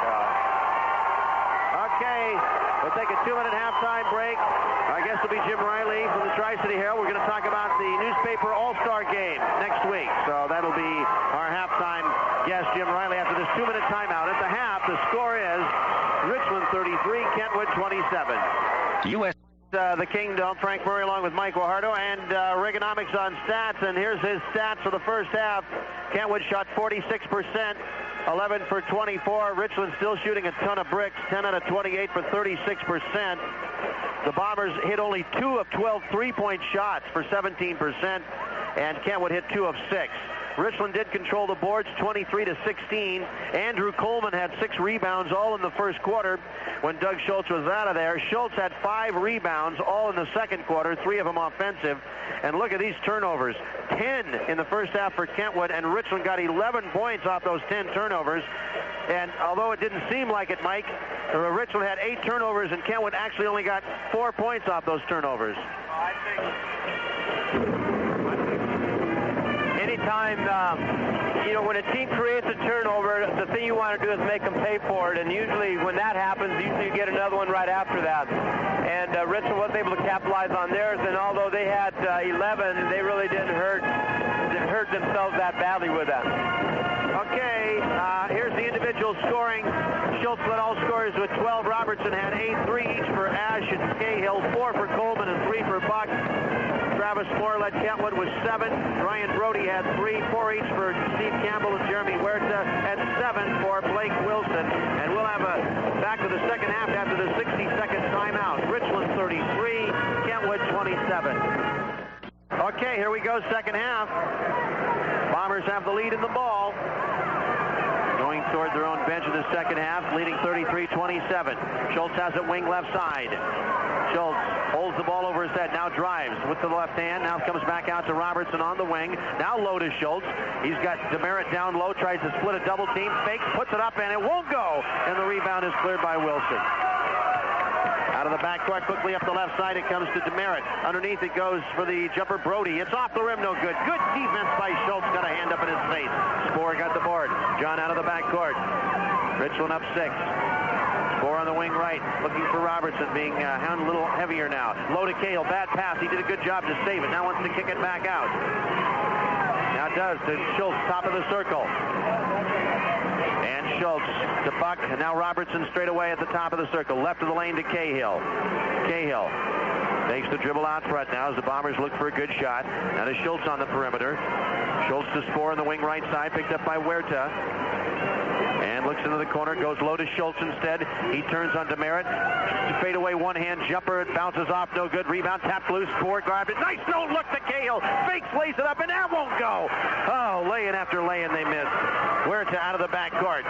Okay. We'll take a 2-minute halftime break. Our guest will be Jim Riley from the Tri-City Herald. We're going to talk about the newspaper All-Star game next week. So that'll be our halftime guest, Jim Riley, after this 2-minute timeout. At the half, the score is Richland 33, Kentwood 27. U.S. The Kingdom, Frank Murray along with Mike Guajardo, and Reaganomics on stats. And here's his stats for the first half. Kentwood shot 46%, 11 for 24. Richland still shooting a ton of bricks, 10 out of 28 for 36%. The Bombers hit only 2 of 12 3-point shots for 17%, and Kentwood hit 2 of 6. Richland did control the boards 23-16. Andrew Coleman had 6 rebounds, all in the first quarter when Doug Schultz was out of there. Schultz had 5 rebounds, all in the second quarter, 3 of them offensive. And look at these turnovers. 10 in the first half for Kentwood, and Richland got 11 points off those 10 turnovers. And although it didn't seem like it, Mike, Richland had 8 turnovers, and Kentwood actually only got 4 points off those turnovers. Anytime, when a team creates a turnover, the thing you want to do is make them pay for it. And usually when that happens, usually you get another one right after that. And Richland was able to capitalize on theirs. And although they had 11, they really didn't hurt themselves that badly with that. Okay, here's the individual scoring. Schultz led all scorers with 12. Robertson had 8, 3 each for Ash and Cahill, 4 for Coleman, and 3 for Buck. Travis Moore led Kentwood with 7. Brian Brody had 3, 4 each for Steve Campbell and Jeremy Huerta, and 7 for Blake Wilson. And we'll have back to the second half after the 60-second timeout. Richland 33, Kentwood 27. Okay, here we go, second half. Bombers have the lead in the ball. Going toward their own bench in the second half, leading 33-27. Schultz has it wing left side. Schultz holds the ball over his head, now drives with the left hand, now comes back out to Robertson on the wing. Now low to Schultz. He's got Demerit down low, tries to split a double team, fakes, puts it up, and it won't go. And the rebound is cleared by Wilson. Out of the backcourt, quickly up the left side, it comes to Demerit. Underneath it goes for the jumper, Brody. It's off the rim, no good. Good defense by Schultz, got a hand up in his face. Spoor got the board. John out of the backcourt. Richland up 6. Spoor on the wing right, looking for Robertson, being hounded a little heavier now. Low to Cahill, bad pass. He did a good job to save it. Now wants to kick it back out. Now it does to Schultz, top of the circle. And Schultz to Buck, and now Robertson straight away at the top of the circle. Left of the lane to Cahill. Cahill takes the dribble out front now as the Bombers look for a good shot. Now to Schultz on the perimeter. Schultz to Spoor on the wing right side, picked up by Huerta. And looks into the corner, goes low to Schultz instead. He turns on Demerit. Fade away one-hand jumper. It bounces off, no good. Rebound, tapped loose. Spoor grabbed it. Nice no look to Cahill. Fakes, lays it up, and that won't go. Oh, lay-in after lay-in they missed. Huerta out of the backcourt.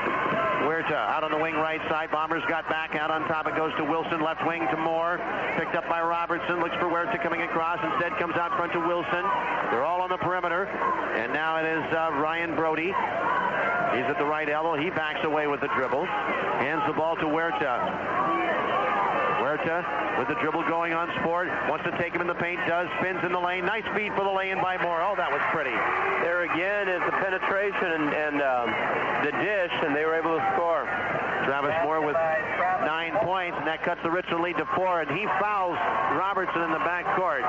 Huerta out on the wing right side. Bombers got back. Out on top it goes to Wilson. Left wing to Moore. Picked up by Robertson. Looks for Huerta coming across. Instead comes out front to Wilson. They're all on the perimeter. And now it is Ryan Brody. He's at the right elbow. He backs away with the dribble. Hands the ball to Huerta. Huerta with the dribble going on Sport. Wants to take him in the paint. Does. Spins in the lane. Nice feed for the lay-in by Moore. Oh, that was pretty. There again is the penetration and the dish, and they were able to score. Travis Moore with 9 points, and that cuts the Richland lead to 4, and he fouls Robertson in the backcourt.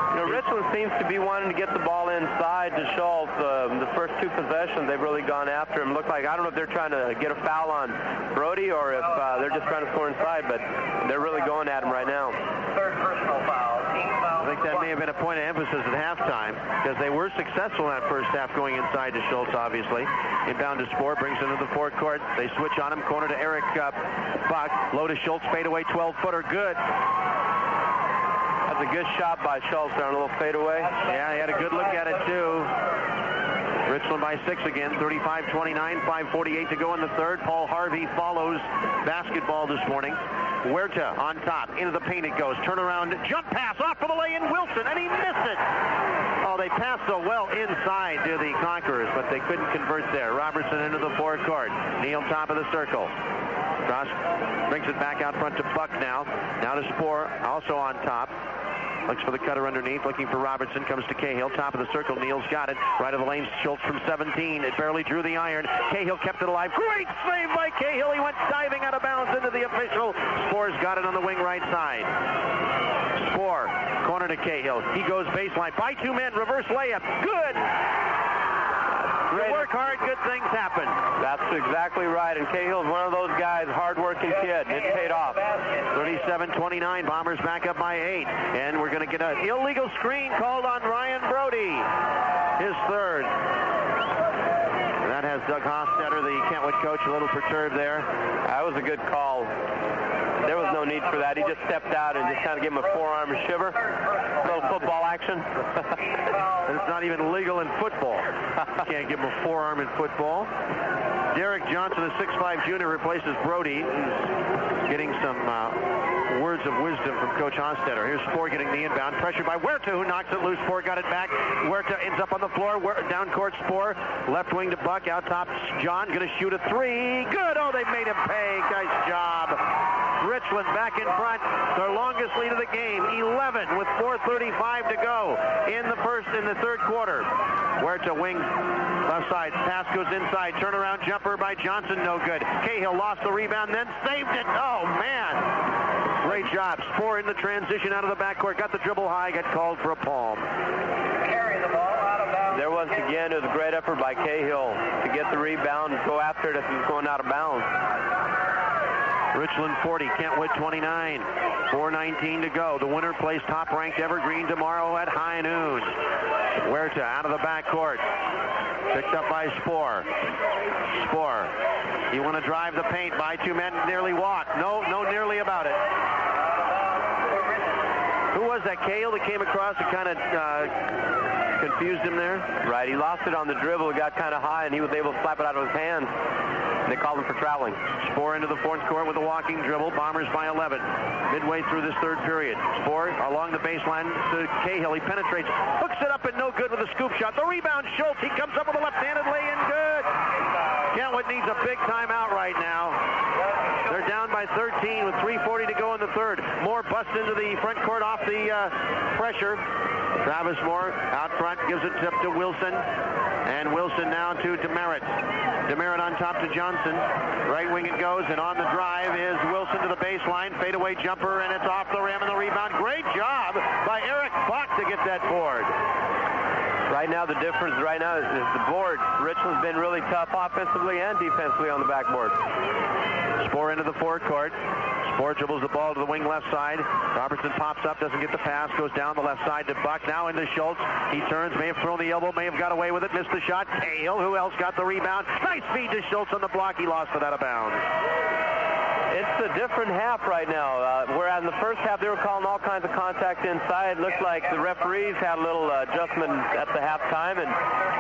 You know, Richland seems to be wanting to get the ball inside to Schultz. The first two possessions, they've really gone after him. Look like, I don't know if they're trying to get a foul on Brody or if they're just trying to score inside, but they're really going at him right now. Third personal foul. Team foul. I think that may have been a point of emphasis at halftime because they were successful in that first half going inside to Schultz, obviously. Inbound to Sport, brings it into the forecourt. They switch on him. Corner to Eric Buck. Low to Schultz. Fadeaway 12-footer. Good. That's a good shot by Schultz there on a little fadeaway. Yeah, he had a good look at it, too. Richland by 6 again, 35-29, 5:48 to go in the third. Paul Harvey follows basketball this morning. Huerta on top, into the paint it goes. Turnaround, jump pass, off for the lay-in, Wilson, and he missed it. Oh, they passed so well inside to the Conquerors, but they couldn't convert there. Robertson into the forecourt. Neal top of the circle. Cross brings it back out front to Buck now. Now to Spoor, also on top. Looks for the cutter underneath, looking for Robertson, comes to Cahill, top of the circle. Neal's got it, right of the lane, Schultz from 17. It barely drew the iron. Cahill kept it alive. Great save by Cahill. He went diving out of bounds into the official. Spoor's got it on the wing right side. Spoor, corner to Cahill. He goes baseline, by 2 men, reverse layup. Good! You work hard, good things happen. That's exactly right. And Cahill's one of those guys, hard-working kid. It paid off. 37-29. Bombers back up by 8. And we're going to get an illegal screen called on Ryan Brody. His third. And that has Doug Hofstetter, the Kentwood coach, a little perturbed there. That was a good call. There was no need for that. He just stepped out and just kind of gave him a forearm shiver. A little football action. And it's not even legal in football. You can't give him a forearm in football. Derek Johnson, a 6'5 junior, replaces Brody. He's getting some words of wisdom from Coach Hofstetter. Here's Spoor getting the inbound. Pressured by Huerta, who knocks it loose. Spoor got it back. Huerta ends up on the floor. Down court, Spoor. Left wing to Buck. Out top, John. Going to shoot a 3. Good. Oh, they made him pay. Nice job. Richland back in front. Their longest lead of the game. 11 with 4:35 to go in the third quarter. Huerta wing left side. Pass goes inside. Turnaround jumper by Johnson. No good. Cahill lost the rebound, then saved it. Oh, man. Great job. Spoor in the transition out of the backcourt. Got the dribble high. Got called for a palm. Carry the ball out of bounds. There once again, it was a great effort by Cahill to get the rebound and go after it if he was going out of bounds. Richland 40, Kentwood 29. 4:19 to go. The winner plays top-ranked Evergreen tomorrow at high noon. Huerta out of the backcourt. Picked up by Spoor. Spoor. You want to drive the paint by 2 men, nearly walk. No nearly about it. Who was that? Cahill that came across and kind of confused him there? Right, he lost it on the dribble. It got kind of high, and he was able to slap it out of his hands. They called him for traveling. Spoor into the fourth court with a walking dribble. Bombers by 11. Midway through this third period. Spoor along the baseline to Cahill. He penetrates. Hooks it up and no good with a scoop shot. The rebound, Schultz. He comes up with a left-handed lay-in. Good. Kentwood needs a big timeout right now. They're down by 13 with 3:40 to go in the third. Moore busts into the front court off the pressure. Travis Moore out front gives it to Wilson. And Wilson now to Demerit. Demerit on top to Johnson. Right wing it goes, and on the drive is Wilson to the baseline. Fadeaway jumper, and it's off the rim and the rebound. Great job by Eric Buck to get that board. Right now, the difference right now is the board. Richland's been really tough offensively and defensively on the backboard. Spoor into the forecourt. Spoor dribbles the ball to the wing left side. Robertson pops up, doesn't get the pass, goes down the left side to Buck. Now into Schultz. He turns, may have thrown the elbow, may have got away with it, missed the shot. Cahill, who else got the rebound? Nice feed to Schultz on the block. He lost it out of bounds. It's a different half right now. Whereas in the first half they were calling all kinds of contact inside. It looked like the referees had a little adjustment at the halftime, and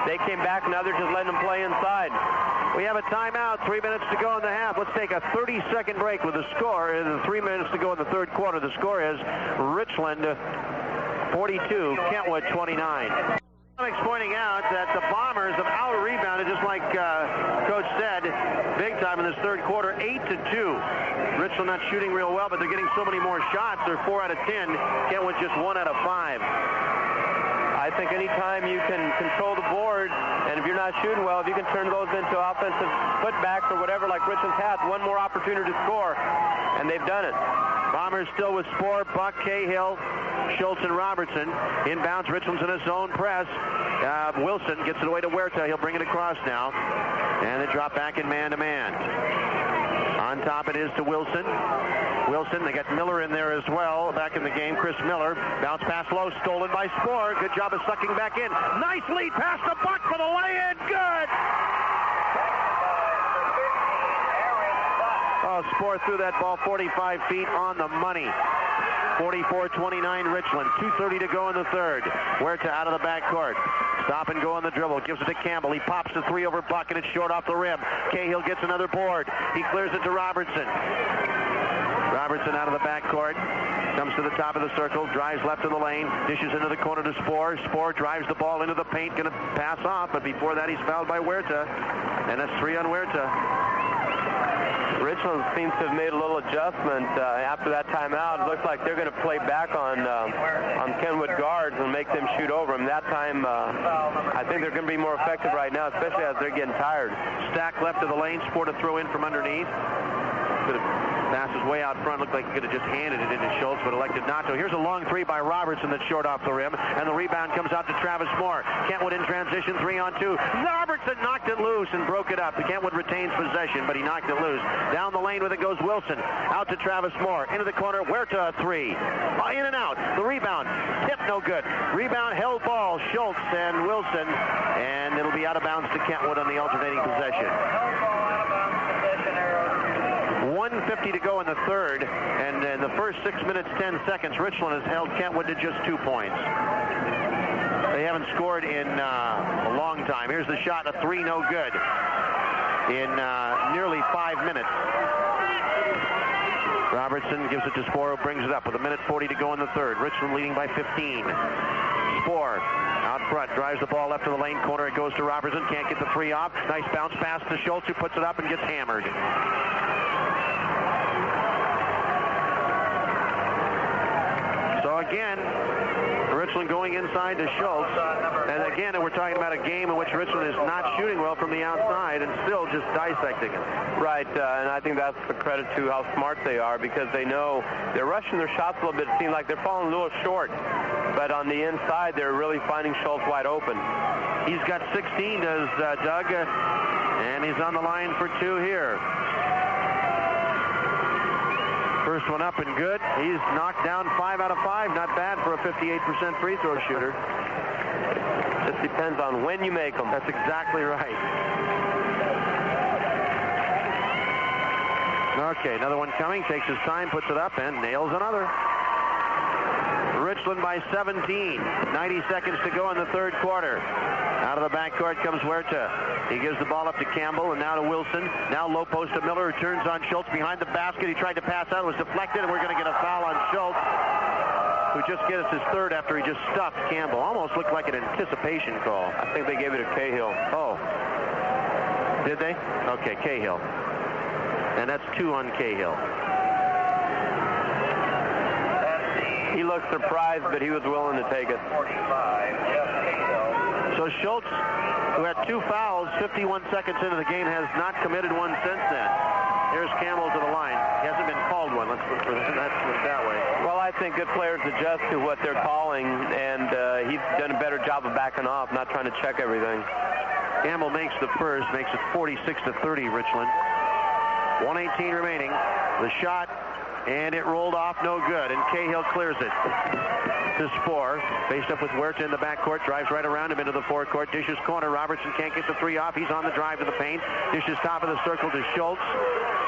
they came back, and now they're just letting them play inside. We have a timeout, 3 minutes to go in the half. Let's take a 30-second break with the score. 3 minutes to go in the third quarter. The score is Richland 42, Kentwood 29. Pointing out that the Bombers have out-rebounded, just like Coach said, big time in this third quarter, 8-2. Richland not shooting real well, but they're getting so many more shots. They're 4 out of 10. Kentwood just 1 out of 5. I think anytime you can control the board, and if you're not shooting well, if you can turn those into offensive putbacks or whatever like Richland's had, one more opportunity to score, and they've done it. Bombers still with Spoor, Buck, Cahill, Schultz, and Robertson. Inbounds, Richland's in a zone press. Wilson gets it away to Huerta. He'll bring it across now. And they drop back in man-to-man. On top it is to Wilson. Wilson, they got Miller in there as well back in the game. Chris Miller. Bounce pass low, stolen by Spoor. Good job of sucking back in. Nice lead pass to Buck for the lay-in. Good! Oh, Spoor threw that ball 45 feet on the money. 44-29 Richland. 2:30 to go in the third. Huerta out of the backcourt. Stop and go on the dribble. Gives it to Campbell. He pops the three over Buck, and it's short off the rim. Cahill gets another board. He clears it to Robertson. Robertson out of the backcourt. Comes to the top of the circle. Drives left of the lane. Dishes into the corner to Spoor. Spoor drives the ball into the paint. Going to pass off, but before that he's fouled by Huerta. And that's 3 on Huerta. Richland seems to have made a little adjustment after that timeout. It looks like they're going to play back on Kentwood guards and make them shoot over them. That time, I think they're going to be more effective right now, especially as they're getting tired. Stack left of the lane. Spoor to throw in from underneath. Passes way out front. Looked like he could have just handed it into Schultz, but elected not to. Here's a long three by Robertson that's short off the rim, and the rebound comes out to Travis Moore. Kentwood in transition, 3-on-2. Robertson knocked it loose and broke it up. The Kentwood retains possession, but he knocked it loose. Down the lane with it goes Wilson. Out to Travis Moore. Into the corner, Huerta, 3. In and out. The rebound. Tip, no good. Rebound, held ball. Schultz and Wilson, and it'll be out of bounds to Kentwood on the alternating possession. 1:50 to go in the third, and in the first 6 minutes, 10 seconds, Richland has held Kentwood to just 2 points. They haven't scored in a long time. Here's the shot, a 3, no good, in nearly 5 minutes. Robertson gives it to Spoor, who brings it up with 1:40 to go in the third. Richland leading by 15. Spoor out front, drives the ball left to the lane corner. It goes to Robertson, can't get the 3 off. Nice bounce pass to Schultz, who puts it up and gets hammered. So again, Richland going inside to Schultz. And again, we're talking about a game in which Richland is not shooting well from the outside and still just dissecting it. Right, and I think that's the credit to how smart they are, because they know they're rushing their shots a little bit. It seems like they're falling a little short. But on the inside, they're really finding Schultz wide open. He's got 16, does Doug, and he's on the line for 2 here. First one up and good. He's knocked down 5 out of 5. Not bad for a 58% free throw shooter. Just depends on when you make them. That's exactly right. Okay, another one coming. Takes his time, puts it up, and nails another. Richland by 17. 90 seconds to go in the third quarter. Out of the backcourt comes Huerta. He gives the ball up to Campbell and now to Wilson. Now low post to Miller, who turns on Schultz behind the basket. He tried to pass out. It was deflected, and we're going to get a foul on Schultz, who just gets his third after he just stuffed Campbell. Almost looked like an anticipation call. I think they gave it to Cahill. Oh. Did they? Okay, Cahill. And that's 2 on Cahill. He looked surprised, but he was willing to take it. So Schultz, who had 2 fouls 51 seconds into the game, has not committed one since then. Here's Campbell to the line. He hasn't been called one. Let's put it that way. Well, I think good players adjust to what they're calling, and he's done a better job of backing off, not trying to check everything. Campbell makes the first, makes it 46-30 Richland. 1:18 remaining. The shot, and it rolled off no good, and Cahill clears it. To Spohr, faced up with Huerta in the backcourt, drives right around him into the forecourt, dishes corner. Robertson can't get the three off. He's on the drive to the paint, dishes top of the circle to Schultz.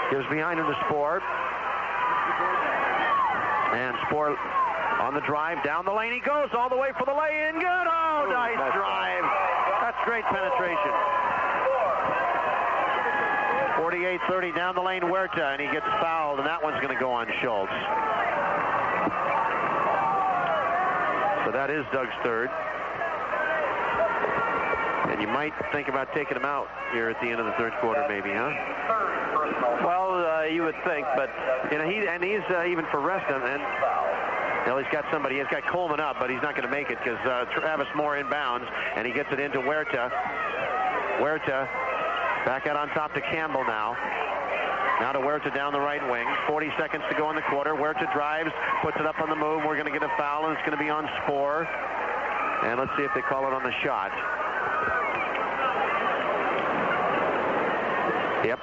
Gives behind him to Spohr. And Spohr on the drive, down the lane he goes, all the way for the lay-in. Good! Oh, nice drive. That's great penetration. 48-30 down the lane, Huerta, and he gets fouled, and that one's going to go on Schultz. So that is Doug's third. And you might think about taking him out here at the end of the third quarter, maybe, huh? Well, you would think, but you know, he's even for rest, and well, he's got somebody. He's got Coleman up, but he's not going to make it because Travis Moore inbounds, and he gets it into Huerta. Huerta back out on top to Campbell now. Now to Huerta down the right wing. 40 seconds to go in the quarter. Huerta drives, puts it up on the move. We're going to get a foul, and it's going to be on Spohr. And let's see if they call it on the shot. Yep.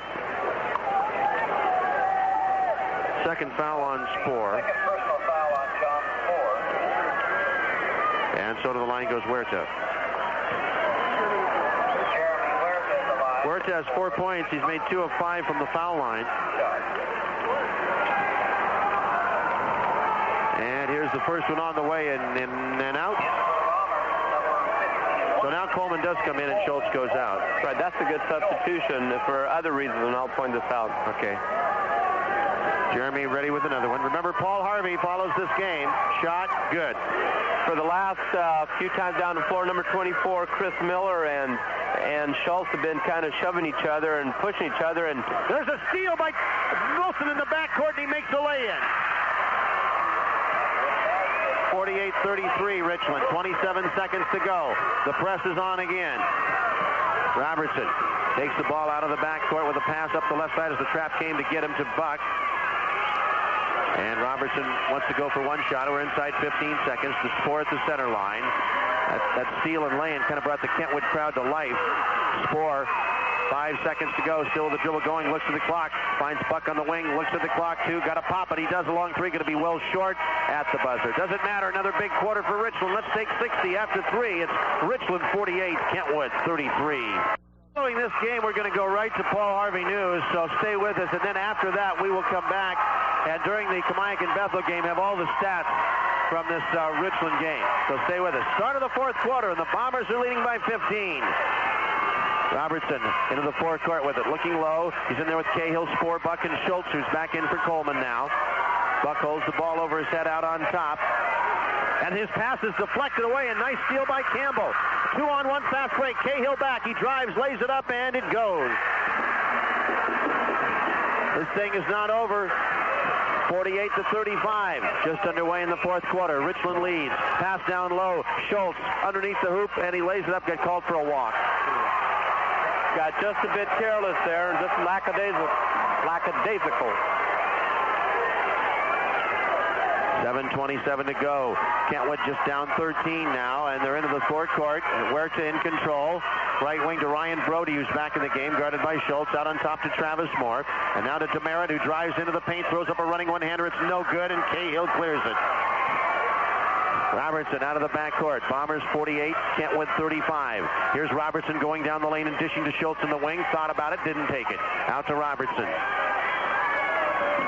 Second foul on Spohr. Second personal foul on John Spohr. And so to the line goes Huerta. Huerta has 4 points. He's made 2 of 5 from the foul line. And here's the first one on the way, and in and out. So now Coleman does come in and Schultz goes out. Right, that's a good substitution for other reasons, and I'll point this out. Okay. Jeremy ready with another one. Remember, Paul Harvey follows this game. Shot, good. For the last few times down the floor, number 24, Chris Miller and Schultz have been kind of shoving each other and pushing each other. And there's a steal by Wilson in the backcourt, and he makes the lay-in. 48-33 Richland. 27 seconds to go. The press is on again. Robertson takes the ball out of the backcourt with a pass up the left side as the trap came to get him to Buck. And Robertson wants to go for one shot. We're inside 15 seconds. To Spohr at the center line. That steal and lay-in kind of brought the Kentwood crowd to life. Spohr, 5 seconds to go. Still with the dribble going. Looks at the clock. Finds Buck on the wing. Looks at the clock, too. Got to pop it. He does a long three. Going to be well short at the buzzer. Doesn't matter. Another big quarter for Richland. Let's take 60 after 3. It's Richland 48, Kentwood 33. Following this game, we're going to go right to Paul Harvey News, so stay with us. And then after that, we will come back and during the Kamiak and Bethel game have all the stats from this Richland game. So stay with us. Start of the fourth quarter, and the Bombers are leading by 15. Robertson into the forecourt with it, looking low. He's in there with Cahill, Spohr, Buck, and Schultz, who's back in for Coleman now. Buck holds the ball over his head out on top. And his pass is deflected away, and nice steal by Campbell. 2-on-1 fast break. Cahill back. He drives, lays it up, and it goes. This thing is not over. 48-35. Just underway in the fourth quarter. Richland leads. Pass down low. Schultz underneath the hoop, and he lays it up. Got called for a walk. Got just a bit careless there, and just lackadaisical. 7:27 to go. Kentwood just down 13 now, and they're into the forecourt. Huerta in control. Right wing to Ryan Brody, who's back in the game, guarded by Schultz. Out on top to Travis Moore. And now to Demerit, who drives into the paint, throws up a running one-hander. It's no good, and Cahill clears it. Robertson out of the backcourt. Bombers 48, Kentwood 35. Here's Robertson going down the lane and dishing to Schultz in the wing. Thought about it, didn't take it. Out to Robertson.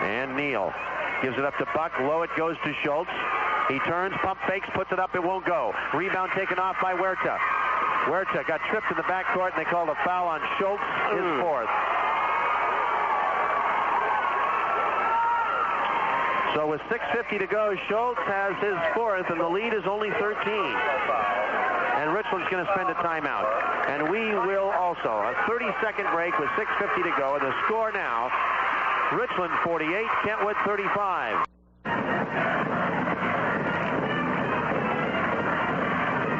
And Neal gives it up to Buck. Low it goes to Schultz. He turns, pump fakes, puts it up. It won't go. Rebound taken off by Huerta. Huerta got tripped in the backcourt, and they called a foul on Schultz, his fourth. So with 6:50 to go, Schultz has his fourth, and the lead is only 13. And Richland's going to spend a timeout. And we will also. A 30-second break with 6:50 to go, and the score now, Richland 48, Kentwood 35.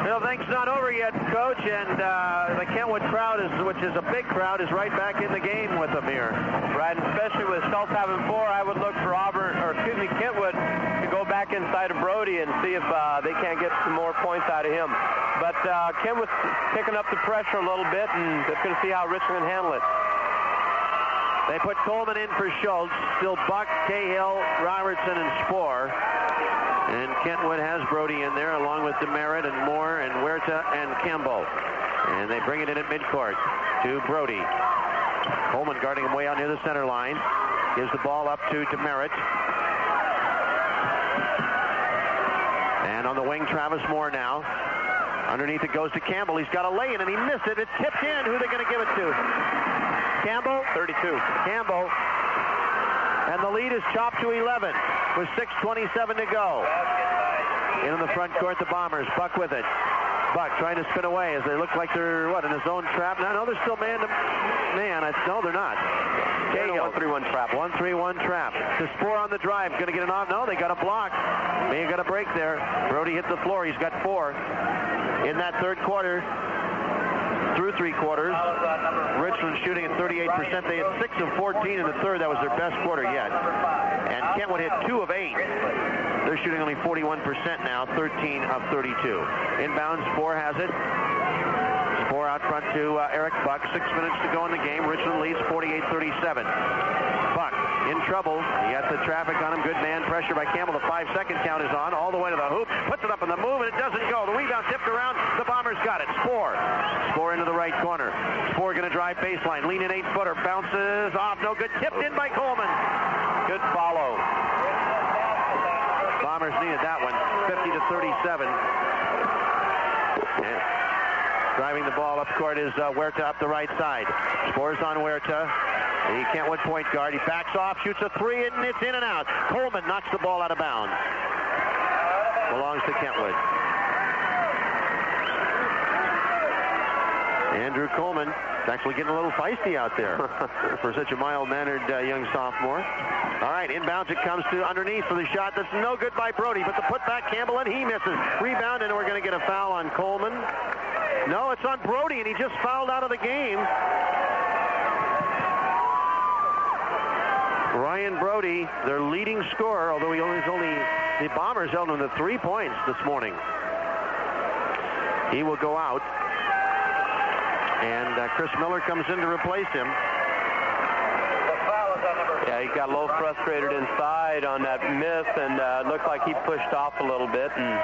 Well, things not over yet, Coach, and the Kentwood crowd, which is a big crowd, is right back in the game with them here. Right, and especially with Schultz having 4, I would look for Kentwood to go back inside if they can't get some more points out of him. But Kentwood's picking up the pressure a little bit, and they're going to see how Richland handle it. They put Coleman in for Schultz. Still Buck, Cahill, Robertson, and Spohr. And Kentwood has Brody in there, along with Demerit and Moore and Huerta and Campbell. And they bring it in at midcourt to Brody. Coleman guarding him way out near the center line. Gives the ball up to Demerit. And on the wing, Travis Moore now. Underneath it goes to Campbell. He's got a lay-in, and he missed it. It's tipped in. Who are they going to give it to? Campbell? 32. Campbell. And the lead is chopped to 11 with 6:27 to go. In on the front court, the Bombers. Buck with it. Buck trying to spin away as they look like they're, in a zone trap? No, they're still man to man. No, they're not. Cahill, 1-3-1 trap. 1-3-1 trap. To Spohr on the drive. Going to get it off. No, they got a block. May have got a break there. Brody hit the floor. He's got 4. In that third quarter, through 3 quarters, Richland shooting at 38%. They had 6 of 14 in the third. That was their best quarter yet. And Kentwood hit 2 of 8. They're shooting only 41% now, 13 of 32. Inbounds, Spohr has it. Spohr out front to Eric Buck. 6 minutes to go in the game. Richland leads 48-37. Buck in trouble. He got the traffic on him. Good man pressure by Campbell. The 5-second count is on. All the way to the hoop. Puts it up in the move, and it doesn't go. The rebound tipped around. The Bombers got it. Spohr into the right corner. Spohr going to drive baseline. Lean in 8-footer. Bounces off. No good. Tipped in by Coleman. Good follow. Bombers needed that one. 50-37. And driving the ball up court is Huerta up the right side. Spohr's on Huerta. The Kentwood point guard. He backs off, shoots a 3, and it's in and out. Coleman knocks the ball out of bounds. Belongs to Kentwood. Andrew Coleman is actually getting a little feisty out there for such a mild-mannered young sophomore. All right, inbounds it comes to underneath for the shot that's no good by Brody, but the putback Campbell, and he misses. Rebound, and we're going to get a foul on Coleman. No, it's on Brody, and he just fouled out of the game. Ryan Brody, their leading scorer, although the Bombers held him to 3 points this morning. He will go out. And Chris Miller comes in to replace him. Yeah, he got a little frustrated inside on that miss, and it looked like he pushed off a little bit and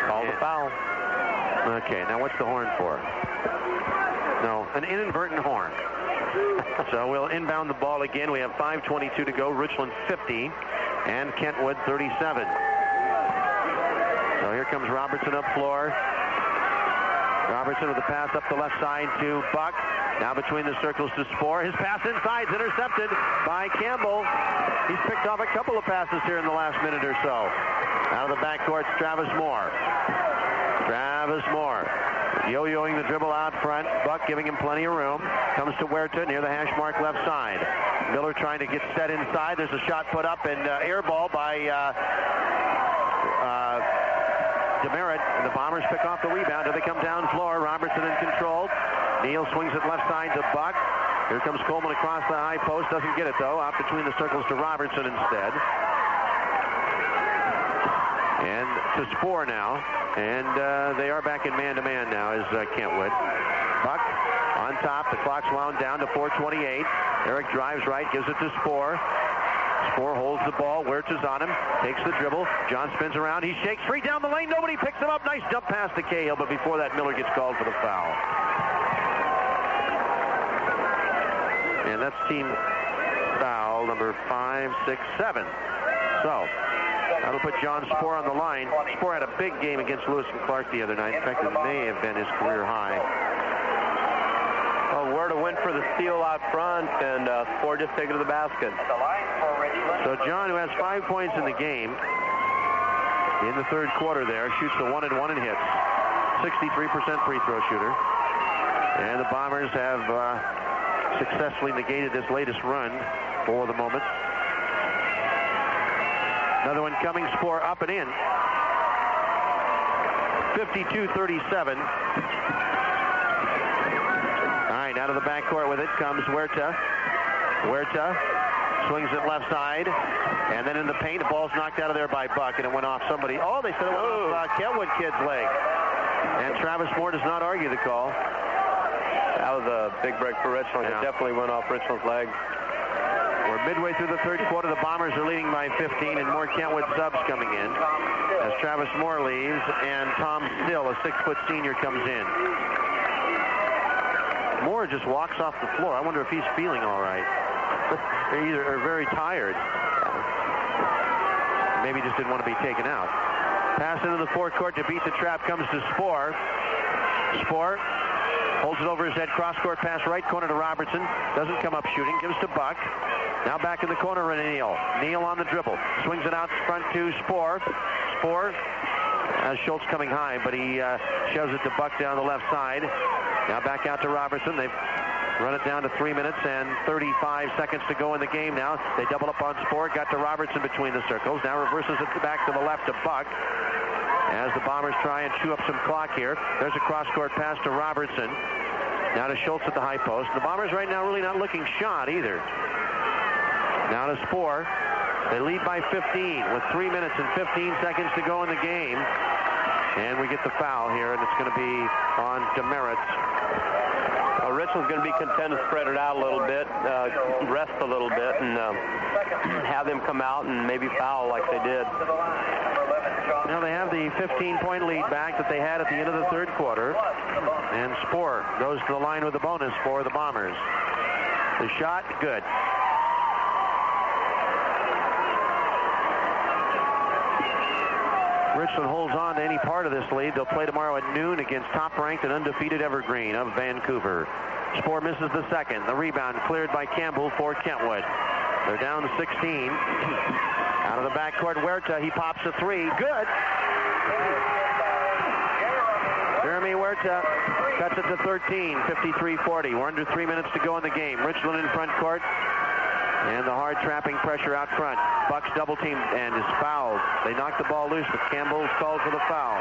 called a foul. Okay, now what's the horn for? No, an inadvertent horn. So we'll inbound the ball again. We have 5:22 to go. Richland 50 and Kentwood 37. So here comes Robertson up floor. Robertson with the pass up the left side to Buck. Now between the circles to Spohr. His pass inside is intercepted by Campbell. He's picked off a couple of passes here in the last minute or so. Out of the backcourt, Travis Moore. Yo-yoing the dribble out front. Buck giving him plenty of room. Comes to Huerta near the hash mark left side. Miller trying to get set inside. There's a shot put up and air ball by Demerit. And the Bombers pick off the rebound. They come down floor. Robertson in control. Neal swings it left side to Buck. Here comes Coleman across the high post. Doesn't get it, though. Out between the circles to Robertson instead. And to Spohr now. And they are back in man-to-man now as Kentwood. Buck on top. The clock's wound down to 4:28. Eric drives right. Gives it to Spohr. Spohr holds the ball. Huerta's on him. Takes the dribble. John spins around. He shakes free down the lane. Nobody picks him up. Nice jump pass to Cahill. But before that, Miller gets called for the foul. And that's team foul number 5, 6, 7. So that'll put John Spohr on the line. Spohr had a big game against Lewis and Clark the other night. In fact, it may have been his career high. Well, Huerta went for the steal out front, and Spohr just taken to the basket. So John, who has 5 points in the game, in the third quarter there, shoots a 1-and-1 and hits. 63% free throw shooter. And the Bombers have successfully negated this latest run for the moment. Another one coming. Spohr up and in. 52-37. All right, out of the backcourt with it comes Huerta. Huerta Swings it left side. And then in the paint, the ball's knocked out of there by Buck, and it went off somebody. Oh, they said it went off Kentwood kid's leg. And Travis Moore does not argue the call. That was a big break for Richland. Yeah. It definitely went off Richland's leg. We're midway through the third quarter. The Bombers are leading by 15, and more Kentwood subs coming in as Travis Moore leaves, and Tom Still, a 6-foot senior, comes in. Moore just walks off the floor. I wonder if he's feeling all right. They either are very tired. Maybe just didn't want to be taken out. Pass into the forecourt to beat the trap comes to Spohr. Spohr holds it over his head. Cross-court pass right corner to Robertson. Doesn't come up shooting. Gives to Buck. Now back in the corner to Neal. Neal on the dribble. Swings it out front to Spohr. Spohr has Schultz coming high, but he shoves it to Buck down the left side. Now back out to Robertson. They've run it down to 3 minutes and 35 seconds to go in the game now. They double up on Spohr. Got to Robertson between the circles. Now reverses it back to the left to Buck as the Bombers try and chew up some clock here. There's a cross-court pass to Robertson. Now to Schultz at the high post. The Bombers right now really not looking shot either. Now to Spohr. They lead by 15 with 3 minutes and 15 seconds to go in the game. And we get the foul here, and it's going to be on Demerits. Well, Richland's going to be content to spread it out a little bit, rest a little bit, and have them come out and maybe foul like they did. Now they have the 15-point lead back that they had at the end of the third quarter. And Spohr goes to the line with a bonus for the Bombers. The shot, good. Richland holds on to any part of this lead. They'll play tomorrow at noon against top-ranked and undefeated Evergreen of Vancouver. Spohr misses the second. The rebound cleared by Campbell for Kentwood. They're down to 16. Out of the backcourt, Huerta. He pops a three. Good. Jeremy Huerta cuts it to 13, 53-40. We're under 3 minutes to go in the game. Richland in front court. And the hard trapping pressure out front. Buck's double teamed and is fouled. They knock the ball loose, but Campbell's called for the foul.